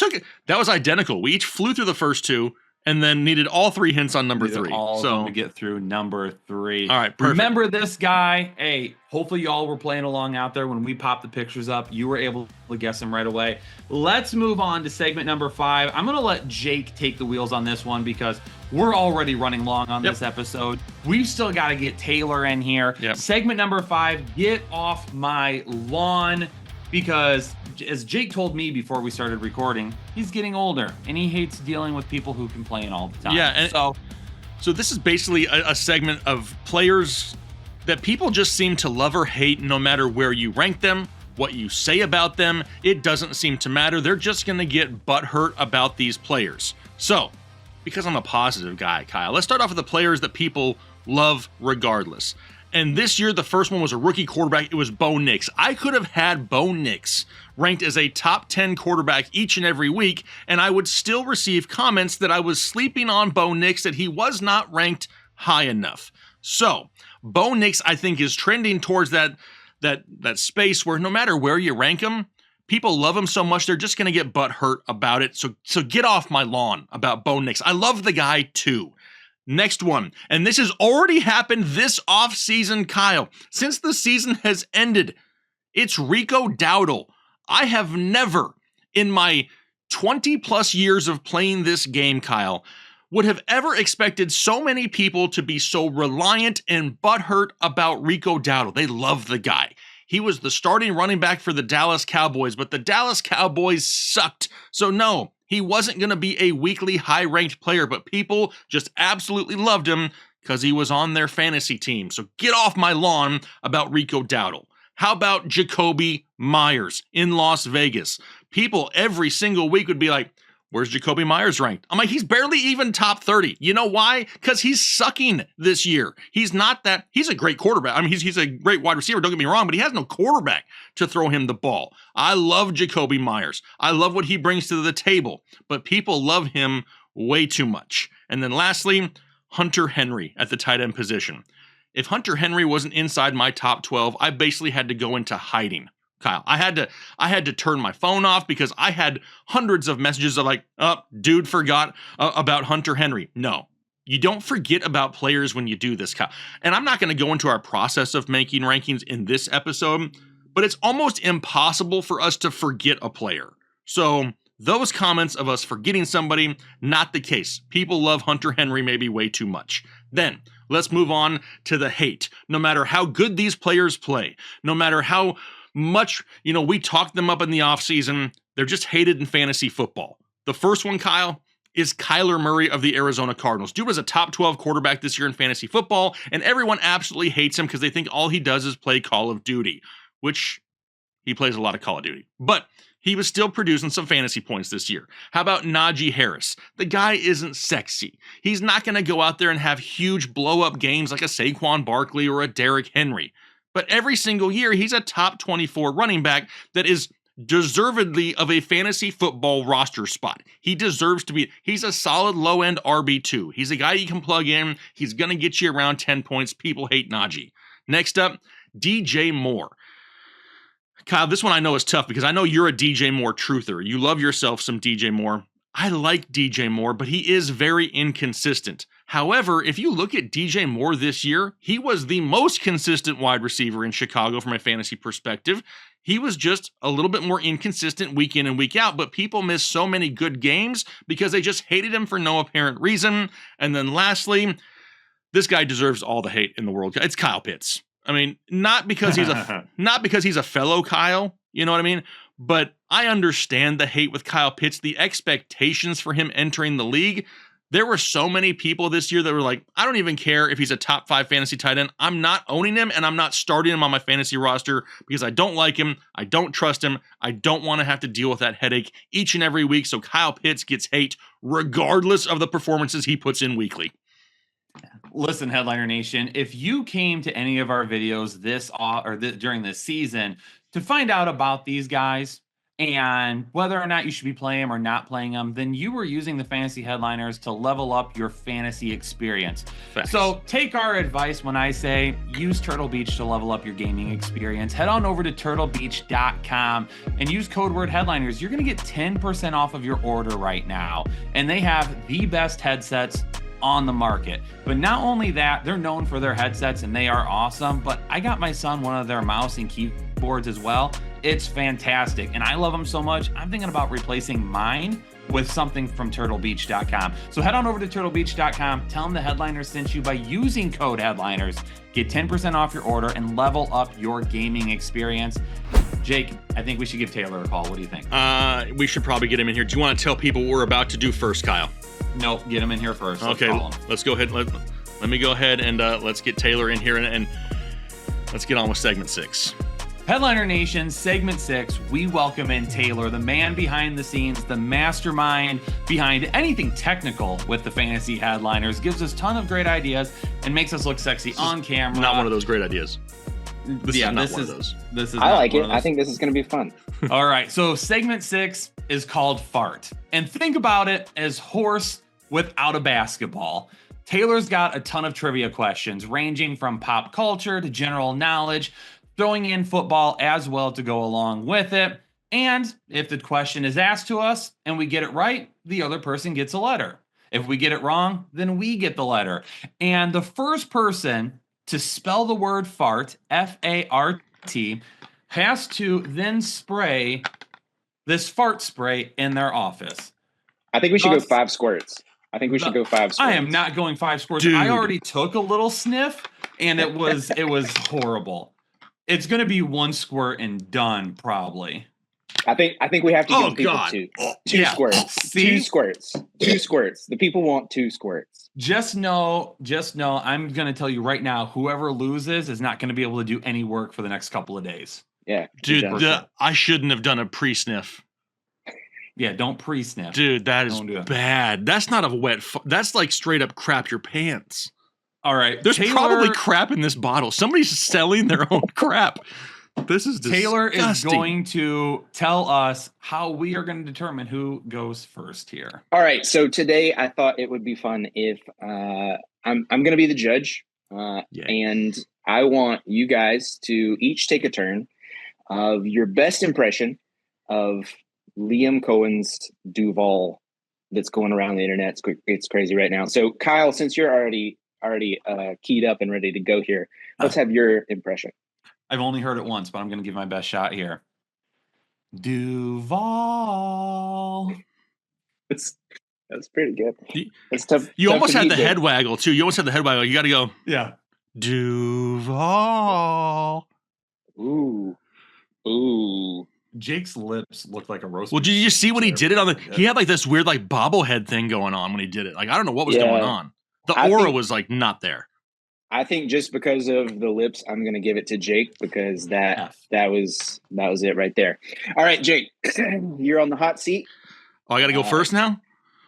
that was identical. We each flew through the first 2 and then needed all 3 hints on number 3. All of them to get through number 3. All right, perfect. Remember this guy. Hey, hopefully y'all were playing along out there when we popped the pictures up. You were able to guess them right away. Let's move on to segment number 5. I'm going to let Jake take the wheels on this one because we're already running long on this episode. We've still got to get Taylor in here. Yep. Segment number 5, get off my lawn. because as Jake told me before we started recording, he's getting older and he hates dealing with people who complain all the time. Yeah, and so this is basically a segment of players that people just seem to love or hate no matter where you rank them, what you say about them. It doesn't seem to matter. They're just going to get butthurt about these players. So, because I'm a positive guy, Kyle, let's start off with the players that people love regardless. And this year, the first one was a rookie quarterback. It was Bo Nix. I could have had Bo Nix ranked as a top 10 quarterback each and every week, and I would still receive comments that I was sleeping on Bo Nix, that he was not ranked high enough. So, Bo Nix, I think, is trending towards that space where no matter where you rank him, people love him so much they're just going to get butthurt about it. So get off my lawn about Bo Nix. I love the guy too. Next one, and this has already happened this offseason, Kyle. Since the season has ended, it's Rico Dowdle. I have never, in my 20 plus years of playing this game, Kyle, would have ever expected so many people to be so reliant and butthurt about Rico Dowdle. They love the guy. He was the starting running back for the Dallas Cowboys, but the Dallas Cowboys sucked. So no, he wasn't going to be a weekly high-ranked player, but people just absolutely loved him because he was on their fantasy team. So get off my lawn about Rico Dowdle. How about Jacoby Myers in Las Vegas? People every single week would be like, where's Jacoby Myers ranked? I'm like, he's barely even top 30. You know why? Because he's sucking this year. He's not that. He's a great quarterback. I mean, he's a great wide receiver, don't get me wrong, but he has no quarterback to throw him the ball. I love Jacoby Myers. I love what he brings to the table, but people love him way too much. And then lastly, Hunter Henry at the tight end position. If Hunter Henry wasn't inside my top 12, I basically had to go into hiding. Kyle, I had to turn my phone off because I had hundreds of messages of like, dude forgot about Hunter Henry. No, you don't forget about players when you do this, Kyle. And I'm not going to go into our process of making rankings in this episode, but it's almost impossible for us to forget a player. So those comments of us forgetting somebody, not the case. People love Hunter Henry maybe way too much. Then let's move on to the hate. No matter how good these players play, no matter how much, we talked them up in the offseason, they're just hated in fantasy football. The first one, Kyle, is Kyler Murray of the Arizona Cardinals. Dude was a top 12 quarterback this year in fantasy football, and everyone absolutely hates him because they think all he does is play Call of Duty, which he plays a lot of Call of Duty. But he was still producing some fantasy points this year. How about Najee Harris? The guy isn't sexy. He's not going to go out there and have huge blow-up games like a Saquon Barkley or a Derrick Henry. But every single year, he's a top 24 running back that is deservedly of a fantasy football roster spot. He deserves to be. He's a solid low-end RB2. He's a guy you can plug in. He's going to get you around 10 points. People hate Najee. Next up, DJ Moore. Kyle, this one I know is tough because I know you're a DJ Moore truther. You love yourself some DJ Moore. I like DJ Moore, but he is very inconsistent. However, if you look at DJ Moore this year, he was the most consistent wide receiver in Chicago from a fantasy perspective. He was just a little bit more inconsistent week in and week out, but people miss so many good games because they just hated him for no apparent reason. And then lastly, this guy deserves all the hate in the world. It's Kyle Pitts. I mean, not because he's a fellow Kyle, you know what I mean? But I understand the hate with Kyle Pitts, the expectations for him entering the league. There were so many people this year that were like, I don't even care if he's a top 5 fantasy tight end. I'm not owning him and I'm not starting him on my fantasy roster because I don't like him. I don't trust him. I don't want to have to deal with that headache each and every week. So Kyle Pitts gets hate regardless of the performances he puts in weekly. Listen, Headliner Nation, if you came to any of our videos during this season to find out about these guys and whether or not you should be playing them or not playing them, then you were using the Fantasy Headliners to level up your fantasy experience. Facts. So take our advice when I say use Turtle Beach to level up your gaming experience. Head on over to turtlebeach.com and use code word Headliners. You're going to get 10% off of your order right now. And they have the best headsets on the market. But not only that, they're known for their headsets and they are awesome, but I got my son one of their mouse and keyboards as well. It's fantastic and I love them so much. I'm thinking about replacing mine with something from turtlebeach.com. So head on over to turtlebeach.com, tell them the Headliners sent you by using code Headliners. Get 10% off your order and level up your gaming experience. Jake, I think we should give Taylor a call. What do you think? We should probably get him in here. Do you want to tell people what we're about to do first, Kyle? Nope, get him in here first. Okay, let's go ahead. Let me go ahead and let's get Taylor in here and let's get on with segment 6. Headliner Nation, segment 6, we welcome in Taylor, the man behind the scenes, the mastermind behind anything technical with the fantasy headliners, gives us a ton of great ideas and makes us look sexy on camera. Not one of those great ideas. This is one of those. I like it. I think this is going to be fun. All right, so segment 6 is called Fart. And think about it as horse without a basketball. Taylor's got a ton of trivia questions ranging from pop culture to general knowledge, throwing in football as well to go along with it. And if the question is asked to us and we get it right, the other person gets a letter. If we get it wrong, then we get the letter. And the first person to spell the word fart, F-A-R-T, has to then spray this fart spray in their office. I think we should go 5 squirts. Go 5 squirts. I am not going 5 squirts. Dude. I already took a little sniff, and it was horrible. It's going to be 1 squirt and done, probably. I think we have to give people God. 2 squirts. See? 2 squirts. 2 squirts. The people want 2 squirts. Just know, I'm going to tell you right now, whoever loses is not going to be able to do any work for the next couple of days. Yeah. Dude, I shouldn't have done a pre-sniff. Yeah, don't pre-sniff. Dude, that is bad. That's not a wet that's like straight up crap your pants. All right. There's probably crap in this bottle. Somebody's selling their own crap. This is disgusting. Taylor is going to tell us how we are going to determine who goes first here. All right. So today I thought it would be fun if I'm going to be the judge. And I want you guys to each take a turn of your best impression of Liam Cohen's Duval that's going around the internet. It's crazy right now. So Kyle, since you're already keyed up and ready to go here, let's have your impression. I've only heard it once, but I'm going to give my best shot here. Duval. That's pretty good. It's tough. You almost had the head waggle too. You got to go. Yeah. Duval. Ooh. Jake's lips looked like a roast. Well, did you see when he did it on the? He had like this weird like bobblehead thing going on when he did it. Like I don't know what was going on. The aura was like not there. I think just because of the lips, I'm going to give it to Jake because that was it right there. All right, Jake, you're on the hot seat. Oh, I got to go first now?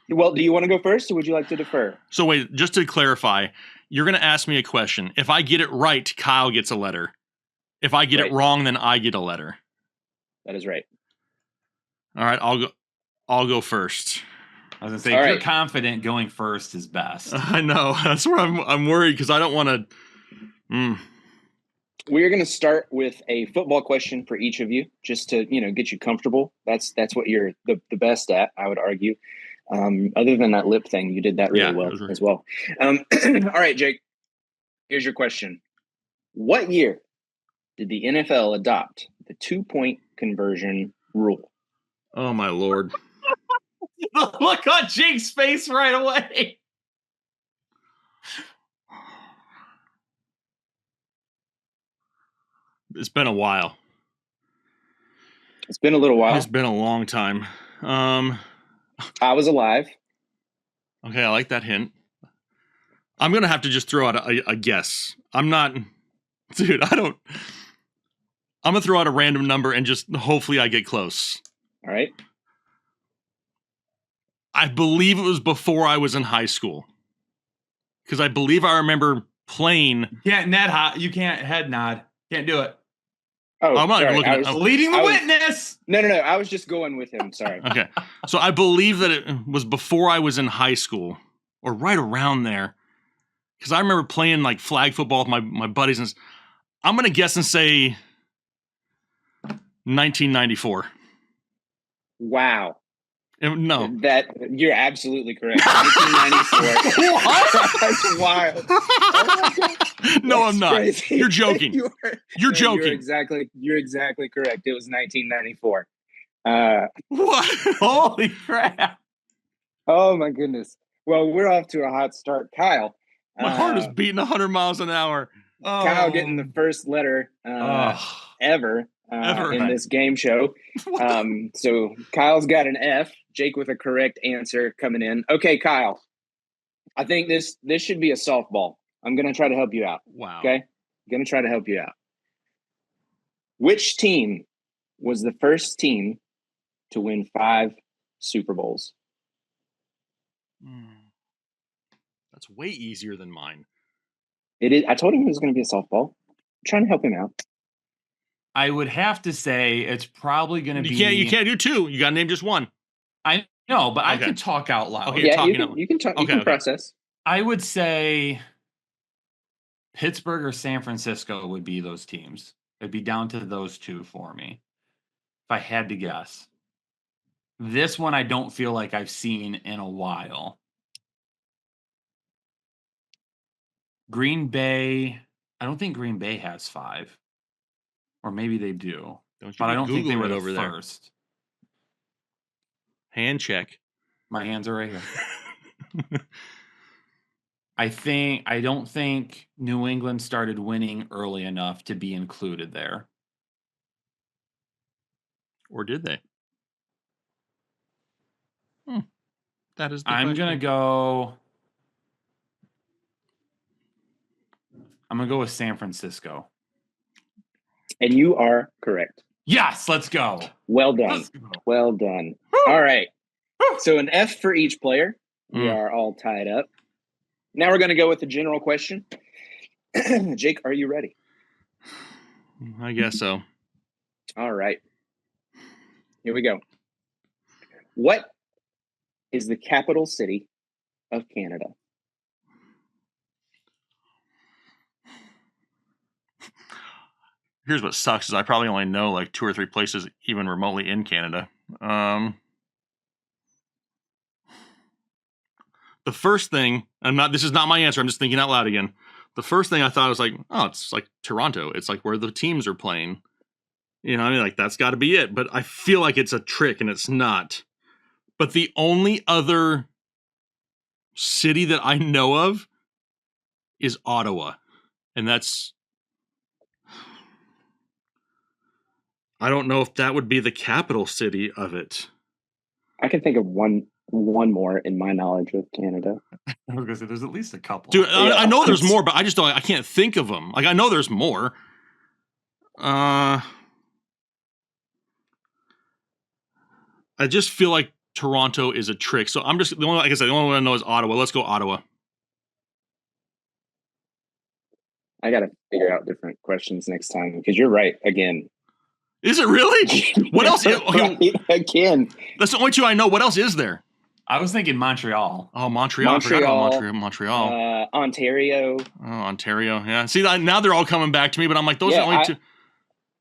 Well, do you want to go first or would you like to defer? So wait, just to clarify, you're going to ask me a question. If I get it right, Kyle gets a letter. If I get it wrong, then I get a letter. That is right. All right, I'll go first. I was gonna say, you're confident, going first is best. I know. That's where I'm worried because I don't want to. We're going to start with a football question for each of you, just to get you comfortable. That's what you're the best at, I would argue. Other than that lip thing, you did that really well as well. All right, Jake. Here's your question: what year did the NFL adopt the 2-point conversion rule? Oh my Lord! Look on Jake's face right away. It's been a while. It's been a little while. It's been a long time. I was alive. Okay, I like that hint. I'm going to have to just throw out a guess. I'm going to throw out a random number and just hopefully I get close. All right. I believe it was before I was in high school. Because I believe I remember playing. You can't head nod. Can't do it. Oh, I'm not even looking at leading the witness. No. I was just going with him. Sorry. Okay. So I believe that it was before I was in high school or right around there. Because I remember playing like flag football with my buddies. And I'm going to guess and say 1994. Wow. No. That you're absolutely correct. 1994. That's wild. No, I'm not. Crazy. You're joking. You're joking. You're exactly correct. It was 1994. What? Holy crap. Oh my goodness. Well, we're off to a hot start. Kyle. My heart is beating 100 miles an hour. Kyle getting the first letter ever. in this game show. So Kyle's got an F. Jake with a correct answer coming in. Okay, Kyle. I think this should be a softball. I'm going to try to help you out. Wow. Okay? I'm going to try to help you out. Which team was the first team to win 5 Super Bowls? That's way easier than mine. It is. I told him it was going to be a softball. I'm trying to help him out. I would have to say it's probably going to be. You can't do 2. You got to name just 1. I know, but I can talk out loud. Okay, yeah, you can talk. You can process. I would say Pittsburgh or San Francisco would be those teams. It'd be down to those 2 for me, if I had to guess. This one I don't feel like I've seen in a while. Green Bay. I don't think Green Bay has 5. Or maybe they do. But I don't think they were the first. Hand check. My hands are right here. I don't think New England started winning early enough to be included there. Or did they? That is the I'm going to go with San Francisco. And you are correct. Yes, let's go. Well done. Well done. All right. So an F for each player. We are all tied up. Now we're going to go with the general question. Jake, are you ready? I guess so. All right. Here we go. What is the capital city of Canada? Here's what sucks is I probably only know like 2 or 3 places even remotely in Canada. The first thing, this is not my answer, I'm just thinking out loud again. The first thing I thought was like, oh, it's like Toronto. It's like where the teams are playing. You know, I mean, like that's got to be it. But I feel like it's a trick and it's not. But the only other city that I know of is Ottawa. And that's, I don't know if that would be the capital city of it. I can think of one more in my knowledge of Canada. I was going to say there's at least a couple. Dude, I know there's more, but I can't think of them. Like I know there's more. I just feel like Toronto is a trick. So I'm just the only one I know is Ottawa. Let's go Ottawa. I got to figure out different questions next time because you're right again. Is it really? What else? Right again. That's the only 2 I know. What else is there? I was thinking Montreal. Oh, Montreal. I forgot about Montreal. Ontario. Oh, Ontario. Yeah. See, now they're all coming back to me, but I'm like, those are the only 2.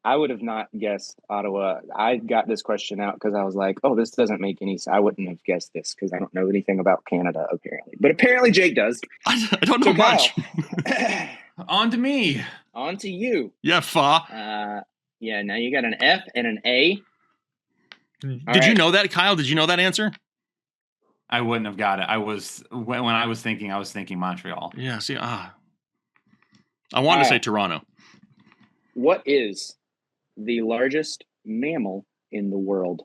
I would have not guessed Ottawa. I got this question out because I was like, oh, this doesn't make any sense. I wouldn't have guessed this because I don't know anything about Canada, apparently. But apparently Jake does. I don't know much. On to me. On to you. Yeah, Fa. Yeah, now you got an F and an A. Did you know that, Kyle? Did you know that answer? I wouldn't have got it. When I was thinking Montreal. Yeah, see, I wanted to say Toronto. What is the largest mammal in the world?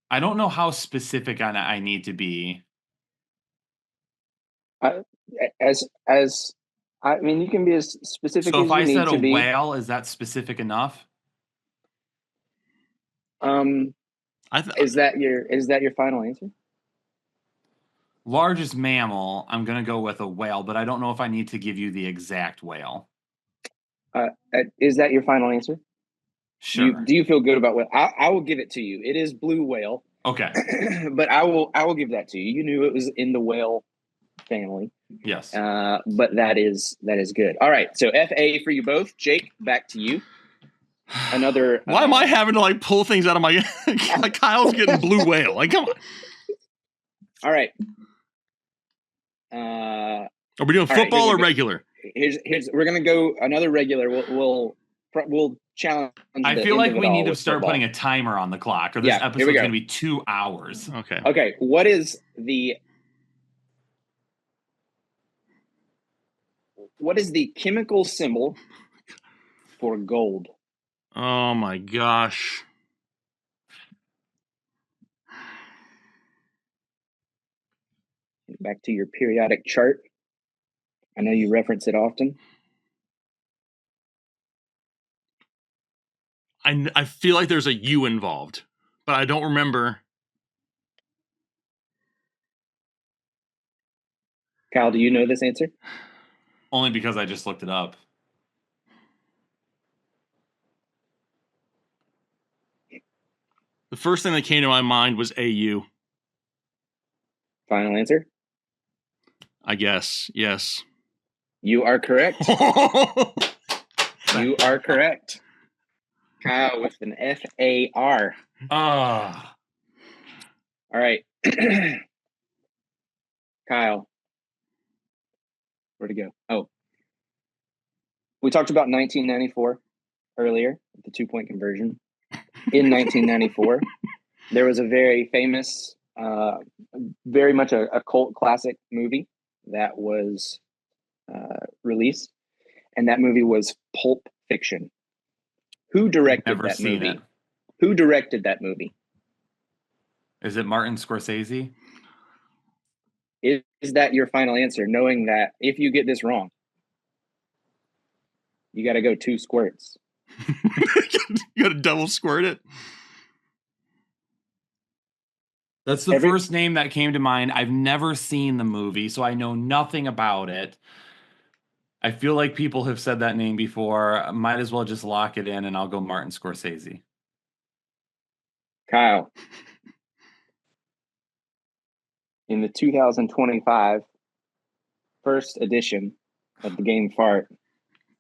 I don't know how specific I need to be. I mean, you can be as specific as you need to be. So if I said a whale, is that specific enough? Is that your final answer? Largest mammal, I'm going to go with a whale, but I don't know if I need to give you the exact whale. Is that your final answer? Sure. Do you feel good about what I will give it to you? It is blue whale. Okay. But I will give that to you. You knew it was in the whale family. Yes. But that is good. All right. So FA for you both. Jake, back to you. Another. Why am I having to like pull things out of my? Like Kyle's getting blue whale. Like, come on. All right. Are we doing football or regular? Here's we're gonna go another regular. We'll challenge. I feel like we need to start putting a timer on the clock, or this episode's going to be 2 hours. Okay. Okay. What is the What is the chemical symbol for gold? Oh my gosh. Back to your periodic chart. I know you reference it often. I feel like there's a U involved, but I don't remember. Kyle, do you know this answer? Only because I just looked it up. The first thing that came to my mind was AU. Final answer? I guess, yes. You are correct. You are correct. Kyle with an FAR. Ah. All right. Kyle. Where'd it go? Oh. We talked about 1994 earlier, the 2-point conversion. In 1994, there was a very famous, very much a cult classic movie that was released, and that movie was Pulp Fiction. Who directed that movie? It. Who directed that movie? Is it Martin Scorsese? Is that your final answer, knowing that if you get this wrong, you got to go 2 squirts? You got to double squirt it? That's the first name that came to mind. I've never seen the movie, so I know nothing about it. I feel like people have said that name before. I might as well just lock it in, and I'll go Martin Scorsese. Kyle. In the 2025 first edition of the game Fart,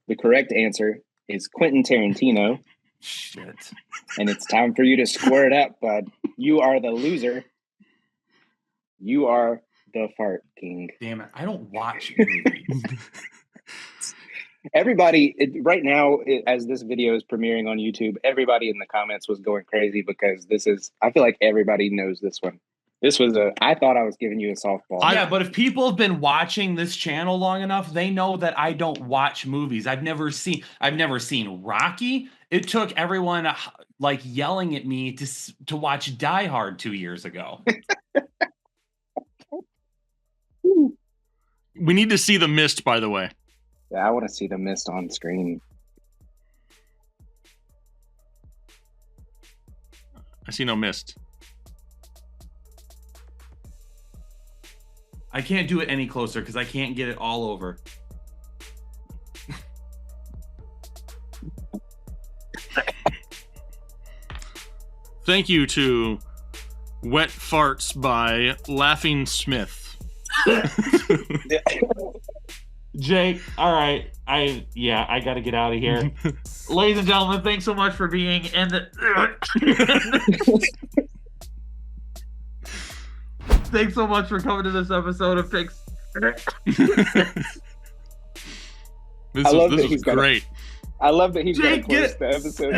the correct answer is Quentin Tarantino. Shit. And it's time for you to square it up, bud. You are the loser. You are the Fart King. Damn it. I don't watch movies. Everybody, right now, as this video is premiering on YouTube, everybody in the comments was going crazy because I feel like everybody knows this one. This was I thought I was giving you a softball. Yeah, but if people have been watching this channel long enough, they know that I don't watch movies. I've never seen Rocky. It took everyone like yelling at me to watch Die Hard 2 years ago. We need to see The Mist, by the way. Yeah, I want to see The Mist on screen. I see no mist. I can't do it any closer because I can't get it all over. Thank you to Wet Farts by Laughing Smith. Jake, all right. I got to get out of here. Ladies and gentlemen, thanks so much for being in the... Thanks so much for coming to this episode of Picks. This was great. I love that he's going to close the episode.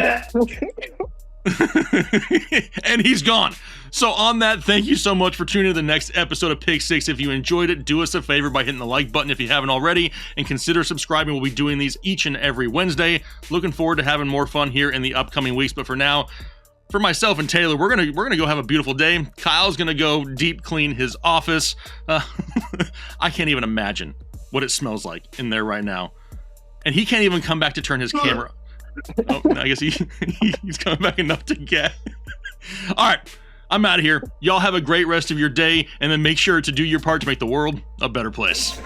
And he's gone. So on that, thank you so much for tuning in to the next episode of Pick 6. If you enjoyed it, do us a favor by hitting the like button if you haven't already, and consider subscribing. We'll be doing these each and every Wednesday. Looking forward to having more fun here in the upcoming weeks. But for now, for myself and Taylor, we're gonna go have a beautiful day. Kyle's gonna go deep clean his office. I can't even imagine what it smells like in there right now, and he can't even come back to turn his camera. Oh, I guess he's coming back enough to get. All right, I'm out of here. Y'all have a great rest of your day, and then make sure to do your part to make the world a better place.